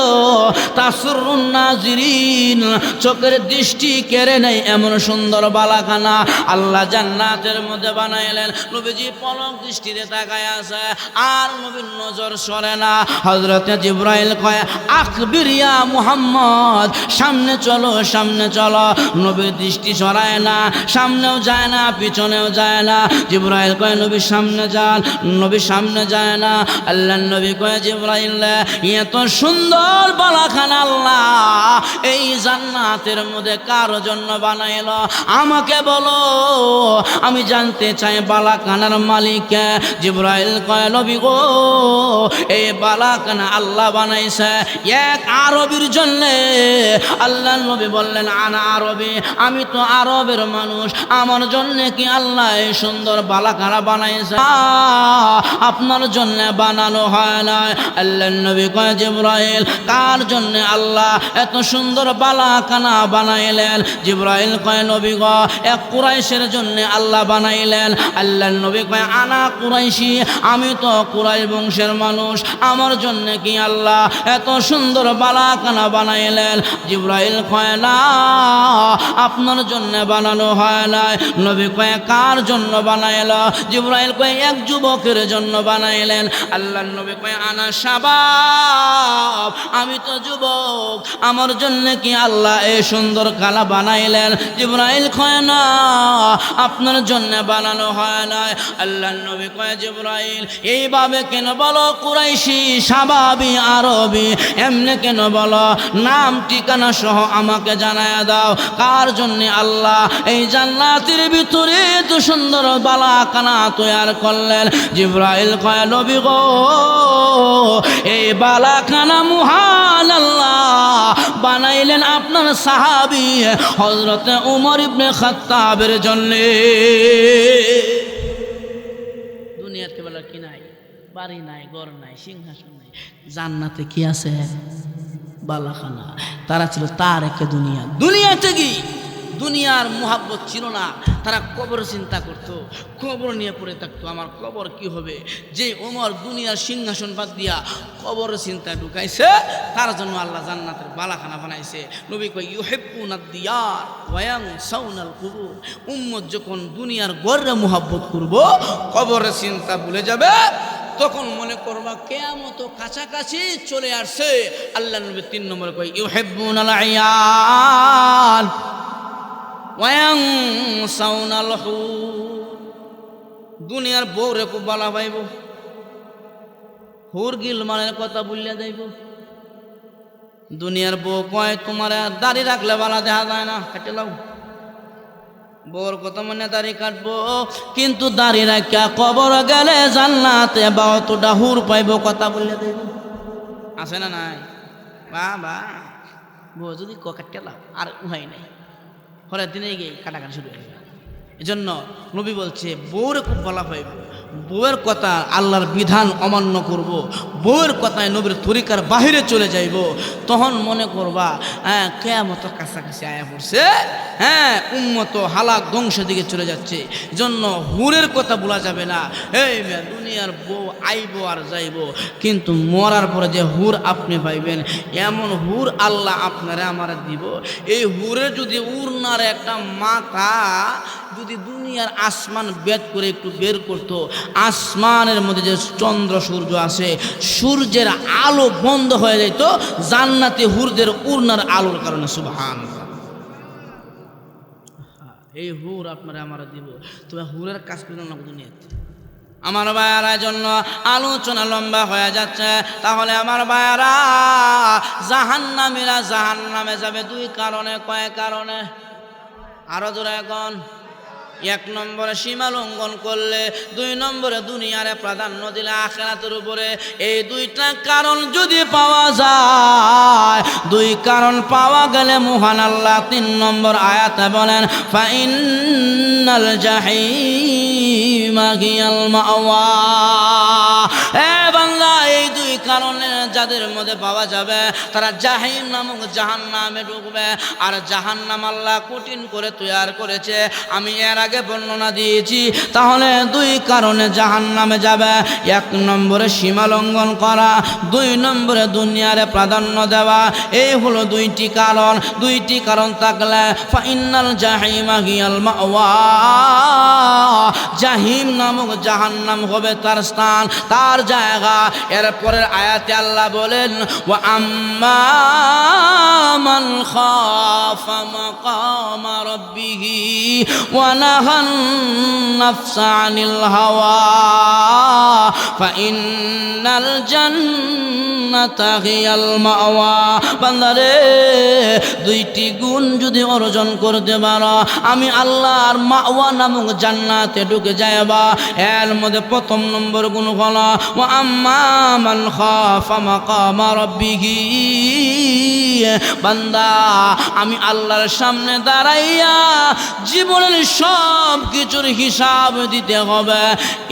Speaker 1: তাসরুন নাজিরিন, চোখের দৃষ্টি কেড়ে নেই এমন সুন্দর বালাখানা আল্লাহ জান্নাতের মধ্যে বানাইলেন। নবীজি পলক দৃষ্টিতে তাকায় আছে, আর নবীর নজর সরে না। হযরতে জিবরাইল কয়, আখবির ইয়া মুহাম্মদ, সামনে চলো, সামনে চলো। নবীর দৃষ্টি সরায় না, সামনেও যায় না, পিছনেও যায় না। জিবরাইল কয়, নবী সামনে যান, নবী সামনে যায় না। আল্লাহর নবী কয়, জিবরাইল, এত সুন্দর বালাখানা আল্লাহ এই জান্নাতের মধ্যে কার জন্য বানাইলো? আমাকে বলো, আমি জানতে চাই বালাখানার মালিক। জিবরাইল কয়, নবী গো, এই বালাখানা আল্লাহ বানাইছে এক আরবীর জন্য। আল্লাহর নবী বললেন, আনা আরবী, আমি তো আরবের মানুষ, আমার জন্য কি আল্লাহ এই সুন্দর বালাখানা বানাইছে? আপনার জন্য বানানো হয় না। আল্লাহর নবী কয় জিবরাইল কার জন্য আল্লাহ এত সুন্দর বালাখানা বানাইলেন? জিবরাইল কয় নবী গো এক কুরাইশের জন্য আল্লাহ বানাইলেন। আল্লাহর নবী কয় আনা কুরাইশি, আমি তো কুরাইশ বংশের মানুষ, আমার জন্য কি আল্লাহ এত সুন্দর বালাখানা বানাইলেন? জিবরাইল কয় না, আপনার জন্য বানানো হয় না। নবী কয় কার জন্য বানাইল? জিবরাইল কয় এক যুবকের জন্য বানাইলেন। আল্লাহর নবী কয় আনা শাবাব, আমি তো যুবক, আমার জন্য কি আল্লাহ এই সুন্দর কালা বানাইলেন? জিবরাইল কয় না, আপনার জন্য বানানো হয় না। আল্লাহর নবী কয় জিবরাইল এইভাবে কেন বলো কুরাইশি, শাবাবি, আরবি, এমনি কেন বলো? নাম ঠিকানা সহ আমাকে জানায়া দাও, কার জন্য আল্লাহ এই জান্নাতের ভিতরে এত সুন্দর বালাখানা তৈয়ার করলেন? জিবরাইল কয় নবী গো এই বালাখানা মহান আল্লাহ বানাইলেন আপনার সাহাবী হযরত উমর ইবনে খাত্তাবের জন্য। দুনিয়াতে বলা কি নাই? বাড়ি নাই, ঘর নাই, সিংহাসন নাই, জান্নাতে কি আছে? বালাখানা। তারা ছিল তার একে দুনিয়া, দুনিয়াতে কি দুনিয়ার মোহাব্বত ছিল না। তারা কবর চিন্তা করতো, কবর নিয়ে পড়ে থাকতো, আমার কবর কি হবে? যে ওমর দুনিয়ার সিংহাসন বাদ দিয়া কবর চিন্তা ঢুকাইছে, তার জন্য আল্লাহ জান্নাতের বালাখানা বানাইছে। নবী কয় ইউহিব্বুনাদ দিয়ার ওয়া ইয়ানসাউনাল কুবুর। উম্মত যখন দুনিয়ার গর্রে মোহাব্বত করব, কবরের চিন্তা ভুলে যাবে, তখন মনে করবা কিয়ামত কাছাকাছি চলে আসছে। আল্লাহ নবী 3 নম্বরে কয় ইউহিব্বুনাল আয়ান ওয়া ইয়ানসাউনাল হুর। দুনিয়ার বউরে খুব ভালো পাইব, হুর গিল মানের কথা বললে যাইব। দুনিয়ার বউ কয় তোমার দাড়ি রাখলে ভালো দেখা যায় না, কেটে লাও। বউর কথা মনে দাড়ি কাটবো, কিন্তু দাড়ি রাখা কবর গেলে জান্নাতে বাউতটা হুর পাইব, কথা বললে দেব। আছে না নাই? বা বউ যদি কাটতে লাও আর উহাই নাই, পরের দিনে গিয়ে কাটাকাটি শুরু হয়ে যায়। এই জন্য নবী বলছে বউরে খুব বলা পাইব, বউয়ের কথা আল্লাহর বিধান অমান্য করব, বউয়ের কথায় নবীর তরিকার বাহিরে চলে যাইব, তখন মনে করবা হ্যাঁ কিয়ামত কাছাকাছি আয়া পড়ছে, হ্যাঁ উম্মত হালাক ধ্বংসের দিকে চলে যাচ্ছে। জন্য হুরের কথা বলা যাবে না। এই দুনিয়ার বউ আইব আর যাইব, কিন্তু মরার পরে যে হুর আপনি পাইবেন, এমন হুর আল্লাহ আপনারে আমার দিব। এই হুরে যদি উড়নার একটা মাথা যদি দুনিয়ার আসমান বেদ করে একটু বের করতো, আসমানের মধ্যে যে চন্দ্র সূর্য আছে, সূর্যের আলো বন্ধ হয়ে যেত জান্নাতে হুরদের উড়নার আলোর কারণে। সুবহানাল্লাহ। এই হুর আপনারা আমরা দিব, তবে হুরের কাজ করলেন না দুনিয়াতে। আমার ভাইয়ারা জন্য আলোচনা লম্বা হয়ে যাচ্ছে। তাহলে আমার ভাইয়ারা জাহান্নামীরা জাহান্নামে যাবে 2 কারণে। কয় কারণে? আরো জোরে এখন। 1 নম্বরে সীমা লঙ্ঘন করলে, 2 নম্বরে দুনিয়ারে প্রাধান্য দিলে আখিরাতের উপরে। এই 2টা কারণ যদি পাওয়া যায়, 2 কারণ পাওয়া গেলে মহান আল্লাহ 3 নম্বর আয়াতে বলেন ফাইন্নাল জাহিমা হিয়াল মাওয়া। এ বান্দা, এই 2 কারণে যাদের মধ্যে পাওয়া যাবে তারা জাহিম নামক জাহান্নামে ঢুকবে। আর জাহান্নাম আল্লাহ কঠিন করে তৈরি করেছে, আমি এর আগে বর্ণনা দিয়েছি। তাহলে 2 কারণে জাহান্নামে যাবে। 1 নম্বরে সীমা লঙ্ঘন করা, 2 নম্বরে দুনিয়ারে প্রাধান্য দেওয়া। এই হলো 2টি কারণ। 2টি কারণ থাকলে ফাইন্নাল জাহিমা হিয়াল মাওয়া, জাহিম নামক জাহান্নাম হবে তার স্থান, তার জায়গা। এরপরের আয়াতে আল্লাহ বলেন ওয়া আম্মা মান খাফা মাকামা রাব্বিহি ওয়া নাহান নাফসা আনিল হাওয়া ফাইন্নাল জান্নাতা জান্নাতা হিয়াল মাওয়া। বান্দারে দুইটি গুণ যদি অর্জন করতে পারো, আমি আল্লাহর মাওয়া নামক জান্নাতে ঢুকে যাইবা। এর মধ্যে প্রথম নম্বর গুণ হলো ওয়া আম্মা মান খাফা মাকামা রাব্বিহি। বান্দা, আমি আল্লাহর সামনে দাঁড়াইয়া জীবনের সব কিছুর হিসাব দিতে হবে।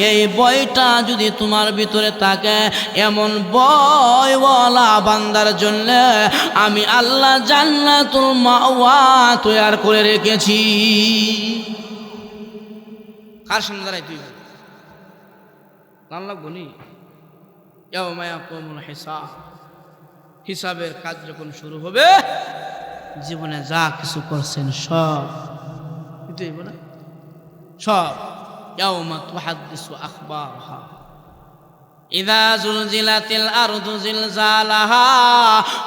Speaker 1: এই ভয়টা যদি তোমার ভিতরে থাকে, এমন ভয়ওয়ালা বান্দার জন্য আমি আল্লাহ জান্নাতুল মাওয়া তৈরি করে রেখেছি। কার সামনে দাঁড়াই তুই আল্লাহ বলি ইয়াউমা ইয়াকুমুল হিসাব। হিসাবের কাজ যখন শুরু হবে, জীবনে যা কিছু করছেন সব সব ইয়াউমা তুহাদ্দিসু আখবারহা ইযা যুলজিলাতিল আরদু জিলজালাহা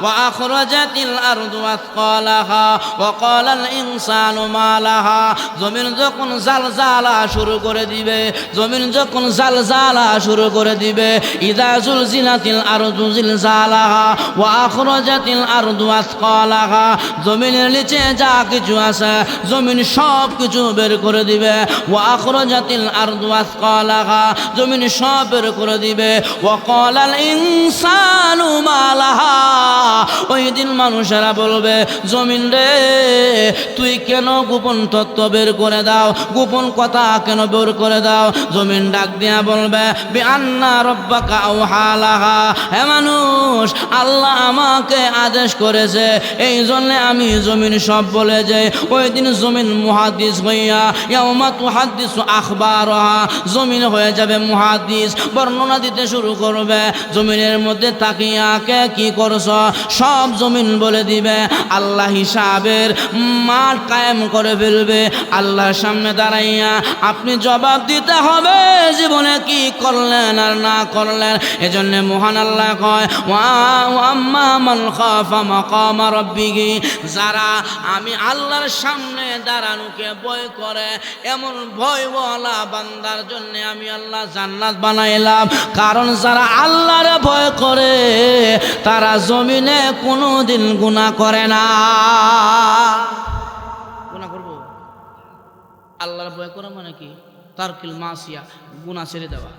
Speaker 1: ওয়া আখরাজাতিল আরদু আথকালাহা ওয়া ক্বালাল ইনসানু মা লাহা। জমিন যখন জালজালা শুরু করে দিবে, জমিন যখন জালজালা শুরু করে দিবে, ইযা যুলজিলাতিল আরদু জিলজালাহা ওয়া আখরাজাতিল আরদু আথকালাহা, জমিনের নিচে যা কিছু আছে জমিন সব কিছু বের করে দিবে। ওয়া আখরাজাতিল আরদু আথকালাহা, জমিন সব বের করে দিবে। ওয়াকালাল ইনসানু মা লাহা, ওই দিন মানুষেরা বলবে জমিন রে তুই কেন গোপন তত্ত্ব বের করে দাও, গোপন কথা কেন বের করে দাও। জমিন ডাক দিয়া বলবে বিআন্না রাব্বাকা আওহা লাহা, হে মানুষ আল্লাহ আমাকে আদেশ করেছে, এই জন্য আমি জমিন সব বলে যাই। ওই দিন জমিন মুহাদ্দিস হইয়া ইয়াউমা তুহাদ্দিসু আখবারহা, জমিন হয়ে যাবে মুহাদ্দিস, বর্ণনা দিতে শুরু করবে। জমিনের মধ্যে তাকিয়া কে কি করছ সব জমিন বলে দিবে। আল্লাহ হিসাবের মাঠ কায়েম করে ফেলবে। আল্লাহর সামনে দাঁড়াইয়া আপনি জবাব দিতে হবে জীবনে কি করলেন আর না করলেন। এজন্য মহান আল্লাহ কয় ওয়া আম্মা মান খাফা মাকামা রাব্বিহি, যারা আমি আল্লাহর সামনে দাঁড়ানোকে ভয় করে, এমন ভয়ওয়ালা বান্দার জন্য আমি আল্লাহ জান্নাত বানাইলাম। কারণ যারা আল্লাহর ভয় করে তারা জমিনে কোনোদিন গুনাহ করে না। গুনাহ করব, আল্লাহর ভয় করা মানে কি? তারকিল মাসিয়া, গুনাহ ছেড়ে দেওয়া।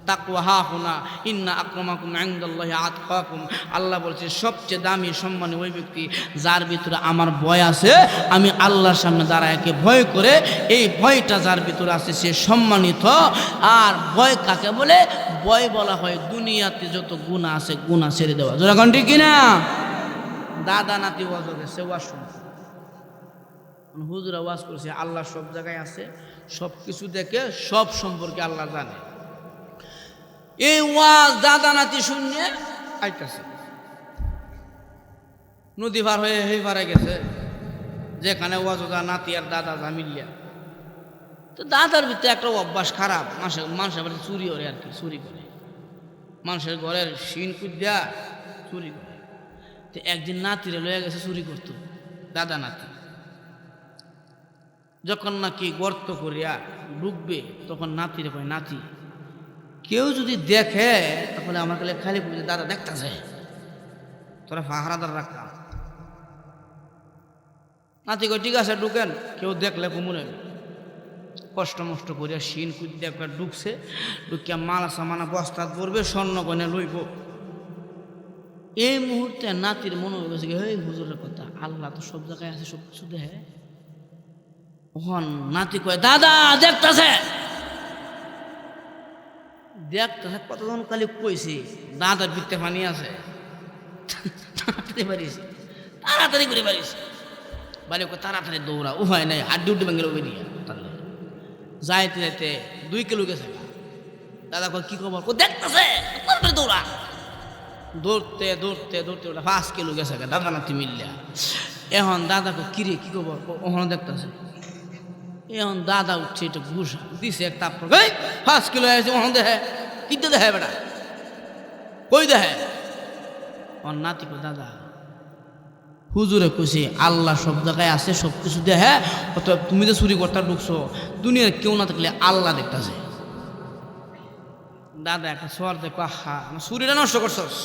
Speaker 1: তাকওয়া হাহুনা ইন্না আকরামাকুম ইনদাল্লাহি আতকাকুম। আল্লাহ বলছে সবচেয়ে দামি সম্মানী ওই ব্যক্তি যার ভিতরে আমার ভয় আছে, আমি আল্লাহর সামনে দাঁড়ায় একে ভয় করে, এই ভয়টা যার ভিতরে আছে সে সম্মানিত। আর ভয় কাকে বলে? ভয় বলা হয় দুনিয়াতে যত গুনাহ আছে গুনাহ ছেড়ে দেওয়া। জোরা কোন ঠিক কিনা? দাদা নাতি ওয়াজ হয়েছে, ওয়াজ শুনছে, হুজুরা ওয়াজ করছে আল্লাহ সব জায়গায় আছে, সব কিছু দেখে সব সম্পর্কে আল্লাহ জানে। এই ওয়াজ দাদা নাতি শুনে আইতাছে, নদী পার হয়ে এই পারে গেছে, যেখানে ওয়াজ নাতি আর দাদা যা মিলিয়া। তো দাদার ভিতরে একটা অভ্যাস খারাপ, মানুষের বাড়িতে চুরি করে আর কি, চুরি করে মানুষের ঘরের শিন কুদ্যা চুরি করে। তো একদিন নাতিরে লয়ে গেছে চুরি করতো, দাদা নাতি। যখন নাকি গর্ত করিয়া ঢুকবে তখন নাতিরে কয় নাতি কেউ যদি দেখে তাহলে আমার কাছে খালি বুঝে দাদা দেখতেছে, তোরা পাহারাদার রাখতাম। নাতি কই ঠিক আছে ঢুকেন, কেউ দেখলে কুমুনে। কষ্ট মষ্ট করিয়া শিন কুদ্দে একবার ঢুকছে, ঢুকিয়া মালা সামানা বস্তাত পড়বে, স্বর্ণ কনে লইব। এই মুহূর্তে নাতির মনে হয়ে গেছে হে হুজুরের কথা, আল্লাহ তো সব জায়গায় আছে, সব কিছু দেখে। ওখান নাতি কয় দাদা দেখতেছে, দেখতেছে কতজন খালি কইছি দাদার ভিত্তে পানি আছে, তাড়াতাড়ি পারিস, তাড়াতাড়ি করে পারিস, বাড়ি তাড়াতাড়ি দৌড়া, ও হয় নাই হাড্ডি উড্ডি ভেঙে লোক নিয়ে যাইতে যাইতে 2 কিলো গেছে। দাদা কয় কি খবর? দেখতেছে, দৌড়া। দৌড়তে দৌড়তে দৌড়তে 5 কিলো গেছে দাদা নাতি মিললে। এখন দাদা কয় কিরে কি খবর? ওখানে দেখতেছে। এখন দাদা উঠছে, এটা ঘুষ দিছে এক তাপ, 5 কিলো আছে ওখানে দেখে, কিনতে দেখে বেটা কই দেখে। ওর নাতি কয় দাদা হুজুরে কইছে আল্লাহ সব জায়গায় আছে, সব কিছু দেখে, তুমি তো চুরি করতে ঢুকছো, দুনিয়ার কেউ না থাকলে আল্লাহ দেখতেছে। দাদা একটা সর দেখো, হা চুরিটা নষ্ট করছস,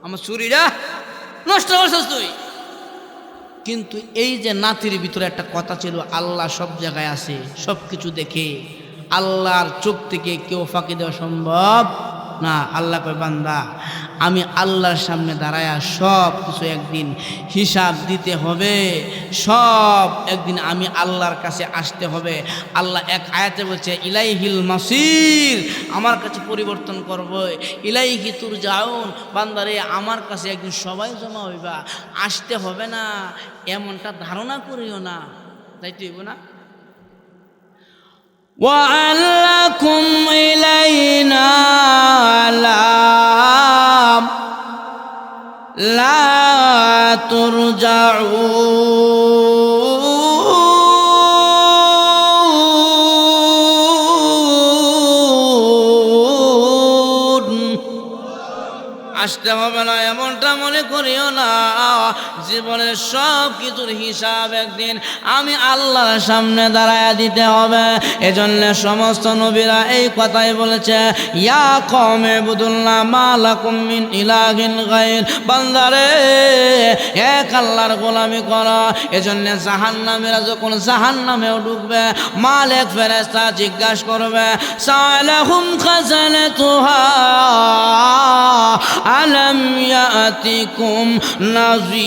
Speaker 1: আমার চুরিটা নষ্ট করছিস তুই। কিন্তু এই যে নাতির ভিতরে একটা কথা ছিল, আল্লাহ সব জায়গায় আছে, সব কিছু দেখে, আল্লাহর চোখ থেকে কেউ ফাঁকি দেওয়া সম্ভব না। আল্লাহ কয় বান্দা আমি আল্লাহর সামনে দাঁড়ায়া সব কিছু একদিন হিসাব দিতে হবে, সব একদিন আমি আল্লাহর কাছে আসতে হবে। আল্লাহ এক আয়াতে বলছে ইলাইহিল মাসির, আমার কাছে পরিবর্তন করব, ইলাইহি তুরজাউন, বান্দারে আমার কাছে একদিন সবাই জমা হইবা, আসতে হবে না এমনটা ধারণা করিও না, তাইতে হইব না। وَأَنَّكُمْ إِلَيْنَا لَا تُرْجَعُونَ আসতে হবে না এমনটা মনে করিও না। জীবনের সব কিছুর হিসাব একদিন আমি আল্লাহর সামনে দাঁড়ায়া দিতে হবে। এজন্য সমস্ত নবীরা এই কথাই বলেছে, ইয়া কওমে ইবুদুল্লাহ মা লাকুম মিন ইলাহিন গায়র, বান্দারে এক আল্লাহর গোলামি করো। এজন্য জাহান্নামীরা যখন জাহান্নামেও ঢুকবে, মালিক ফেরেশতা জিজ্ঞাসা করবে, সালাহুম খাজানাতুহা আলম ইয়াতিকুম নাযীর,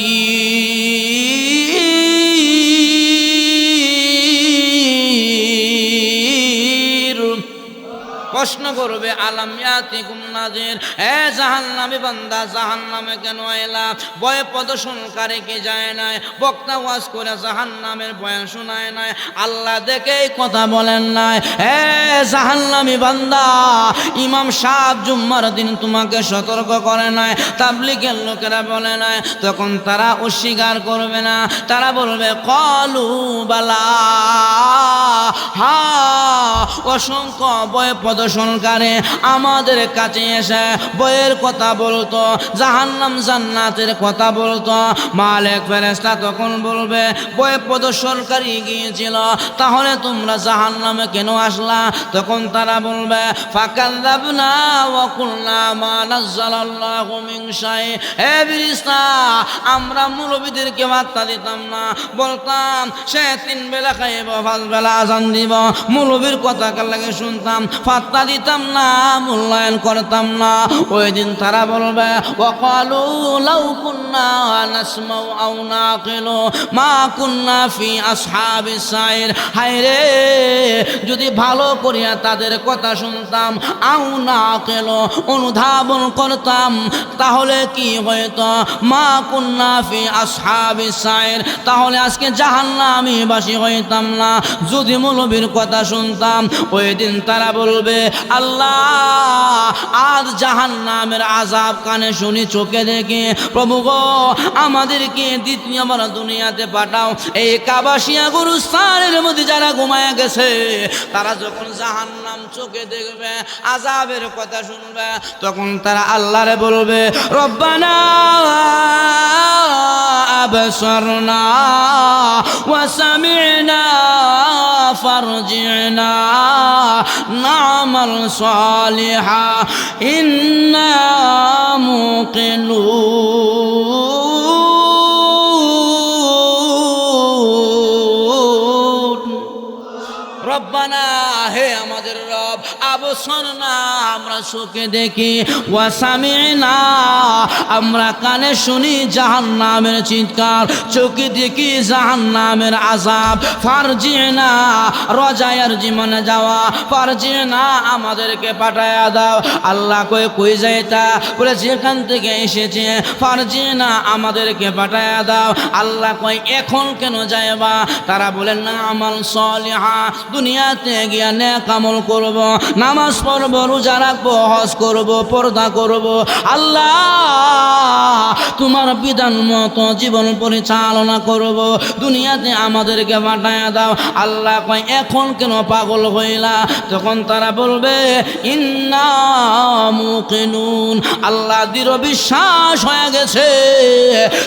Speaker 1: প্রশ্ন করবে আলম ইয়াতিকুম নাযীর, এ জাহান্নামী বান্দা জাহান্নামে কেন এলা? ভয় প্রদর্শনকারী কি যায় নাই? বক্তা ওয়াজ করে জাহান্নামের বয়ান শোনায় নাই? আল্লাহ দেখেই কথা বলেন নাই? এ জাহান্নামী বান্দা, ইমাম সাহেব জুম্মার দিন তোমাকে সতর্ক করে নাই? তাবলীগের লোকেরা বলে নাই? তখন তারা অস্বীকার করবে না, তারা বলবে ক্বালু বালা, হ্যাঁ অসংখ্য ভয় প্রদর্শনকারী আমাদের কাছে এসে বইয়ের কথা বলতো, জাহান্নাম জান্নাতের কথা বলতো। মালিক ফেরেশতা তখন বলবে, বই প্রদর্শনকারী গিয়েছিল, তাহলে তোমরা জাহান্নামে কেন আসলা? তখন তারা বলবে ফাকাযাবনা ওয়া কুলনা মা নাযালাল্লাহু মিন শাই, হে ফেরেশতা আমরা মুলবিদেরকে বার্তা দিতাম না, বলতাম সে 3 বেলা খাইব 5 বেলা আযান দিব, মুলবির কথা কার লাগে শুনতাম, পাত্তা দিতাম না, মূল্যায়ন করতাম না। ওই দিন তারা বলবে ওয়াকালু লাউ কুন্না নাসমাউ আও নাকিলু মা কুন্না ফি আসহাবিস সাইর, হায় রে যদি ভালো করিয়া তাদের কথা শুনতাম, আও নাকিলু অনুধাবন করতাম, তাহলে কি হইতো? মা কুন্না ফি আসহাবিস সাইর, তাহলে আজকে জাহান্নামী বাসী হইতাম না যদি মৌলবীর কথা শুনতাম। ওই দিন তারা বলবে আল্লাহ আজ জাহান্নামের আযাব কানে শুনি চোখে দেখি, প্রভু গো আমাদেরকে দ্বিতীয়বার দুনিয়াতে পাঠাও। এই কাবাসিয়া গুরুস্থানের মধ্যে যারা ঘুমায় গেছে, তারা যখন জাহান্নাম চোখে দেখবে, আযাবের কথা শুনবে, তখন তারা আল্লাহরে বলবে রব্বানা আবসারনা ওয়া সামি'না ফারজি'না না'মাল সালিহা ইন্না মুকিনুন। রব্বানা, হে আমাদের রব, আবসারনা আমরা চোখে দেখি, ওয়া সামি'না আমরা কানে শুনি জাহান্নামের চিৎকার, চোখে দেখি জাহান্নামের আযাব, ফারজি'না রজায়ার জীবনে যাওয়া, ফারজি'না আমাদেরকে পাঠায়া দাও। আল্লাহ কই কই যাইতা? বলে যেখান থেকে এসেছে, ফারজি'না আমাদেরকে পাঠায়া দাও। আল্লাহ কই এখন কেন যাইবা? তারা বলেন না আমাল সালিহা, দুনিয়াতে গিয়া নেক আমল করব, নামাজ পড়ব, রোজা রাখবো, হজ করব, পর্দা করব। আল্লাহ তোমার বিধান মতো জীবন পরিচালনা করব, দুনিয়াতে আমাদেরকে পাঠায়া দাও। আল্লাহ কয় এখন কেন পাগল হইলা? তখন তারা বলবে ইন্না মুকিনুন, আল্লাহ দৃঢ় বিশ্বাস হয়ে গেছে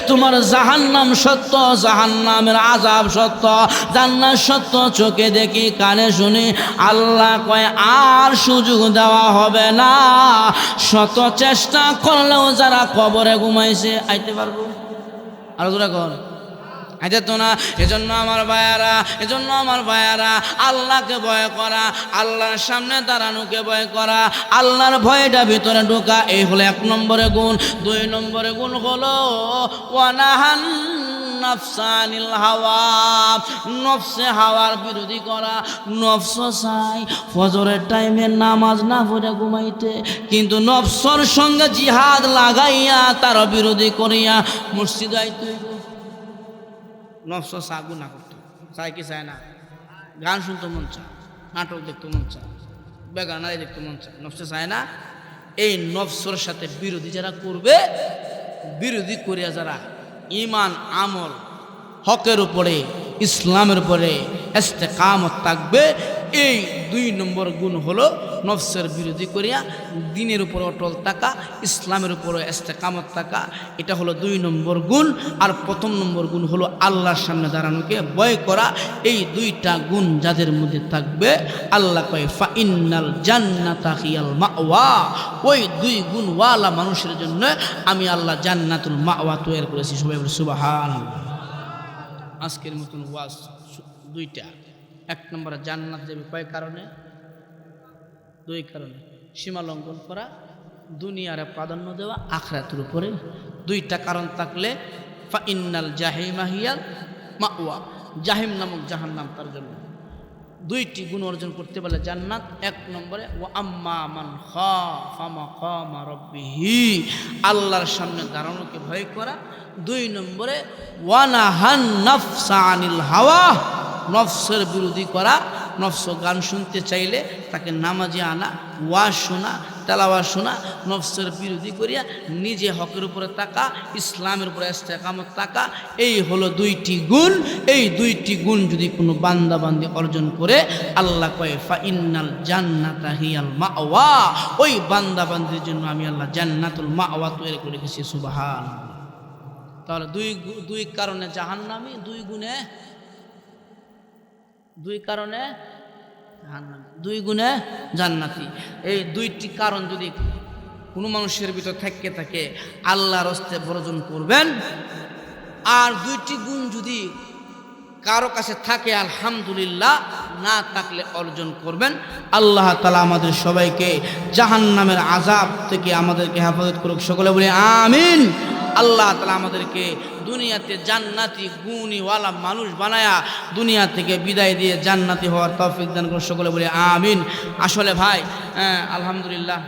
Speaker 1: তোমার জাহান্নাম সত্য, জাহান্নামের আযাব সত্য, জান্নাত সত্য, চোখে দেখি কানে শুনি। আল্লাহ কয় আর সুযোগ দেওয়া হবে না। শত চেষ্টা করলেও যারা কবরে ঘুমাইছে আইতে পারবো? আর জোরে কর, আইতে তো না। এজন্য আমার ভাইয়ারা আল্লাহকে ভয় করা, আল্লাহর সামনে দাঁড়ানোকে ভয় করা, আল্লাহর ভয়টা ভিতরে ঢোকা, এই হলো 1 নম্বরে গুণ। 2 নম্বরে গুণ হলো ওয়ানাহান নফসানিল হাওয়া, নফসে হাওয়ার বিরোধী করা। নফস চাই ফজরের টাইমে নামাজ না পড়ে ঘুমাইতে, কিন্তু নফসর সঙ্গে জিহাদ লাগাইয়া তার বিরোধী করিয়া মসজিদ আইতে। নফস সাগু না করতে চায় কি চায় না? গান শুনতে মন চায়, নাটক দেখতে মন চায়, বেগানারি দেখতে মন চায়, নফসে চায় না। এই নফসর সাথে বিরোধী যারা করবে, বিরোধী করিয়া যারা ঈমান আমল হকের উপরে ইসলামের উপরে ইস্তেকামত থাকবে, এই 2 নম্বর গুণ হলো নফসের বিরোধী করিয়া দ্বীনের উপরে অটল থাকা, ইসলামের উপরে ইস্তেকামত থাকা। এটা হলো 2 নম্বর গুণ। আর 1ম নম্বর গুণ হলো আল্লাহর সামনে দাঁড়ানোকে ভয় করা। এই 2টা গুণ যাদের মধ্যে থাকবে, আল্লাহ কয় ফা ইন্নাল জান্নাতা হিয়াল মাওয়া, ওই 2 গুণওয়ালা মানুষের জন্য আমি আল্লাহ জান্নাতুল মাওয়া তৈরি করেছি। সবাই বলে সুবহানাল্লাহ। আজকের মতন ওয়াজ 2টা। 1 নম্বরে জান্নাত যাবে কয় কারণে? 2 কারণে। সীমা লঙ্ঘন করা, দুনিয়ারে প্রাধান্য দেওয়া, আখিরাতের উপরে। 2টা কারণ থাকলে ফা ইন্নাল জাহিমা হিয়াল মাওয়া, জাহিম নামক জাহান্নাম তার জন্য। 2টি গুণ অর্জন করতে পারলে জান্নাত। 1 নম্বরে ওয়া আম্মা মান খাফা মাকামা রাব্বিহি, আল্লাহর সামনে দাঁড়ানোকে ভয় করা। 2 নম্বরে ওয়ানাহান নাফসা আনিল হাওয়া, নফসের বিরোধী করা। নফস গান শুনতে চাইলে তাকে নামাজে আনা, ওয়াজ শোনা, তেলাওয়াত শোনা, নফসের বিরোধী করিয়া নিজে হকের উপরে তাকা, ইসলামের উপরে ইস্তেকামত তাকা। এই হলো 2টি গুণ। এই 2টি গুণ যদি কোনো বান্দা বান্দি অর্জন করে, আল্লাহ কয় ফা ইন্নাল জান্নাতা হিয়াল মাওয়া, ওই বান্দা বান্দির জন্য আমি আল্লাহ জান্নাতুল মাওয়া তৈরি করে রেখেছি। সুবহানাল্লাহ। তাহলে 2 কারণে জাহান্নামী, 2 গুণে, 2 কারণে জাহান্নামী, 2 গুণে জান্নাতি। এই 2টি কারণ যদি কোনো মানুষের ভিতর থাকে আল্লাহর হস্তে বর্জন করবেন। আর 2টি গুণ যদি কারো কাছে থাকে আলহামদুলিল্লাহ, না থাকলে অর্জন করবেন। আল্লাহ তাআলা আমাদের সবাইকে জাহান্নামের আযাব থেকে আমাদেরকে হেফাজত করুক। সকলে বলি আমিন। আল্লাহ তাআলা আমাদেরকে দুনিয়াতে জান্নাতি গুণীওয়ালা মানুষ বানায়া দুনিয়া থেকে বিদায় দিয়ে জান্নাতি হওয়ার তৌফিক দান করুন। সকলে বলি আমিন। আসলে ভাই আলহামদুলিল্লাহ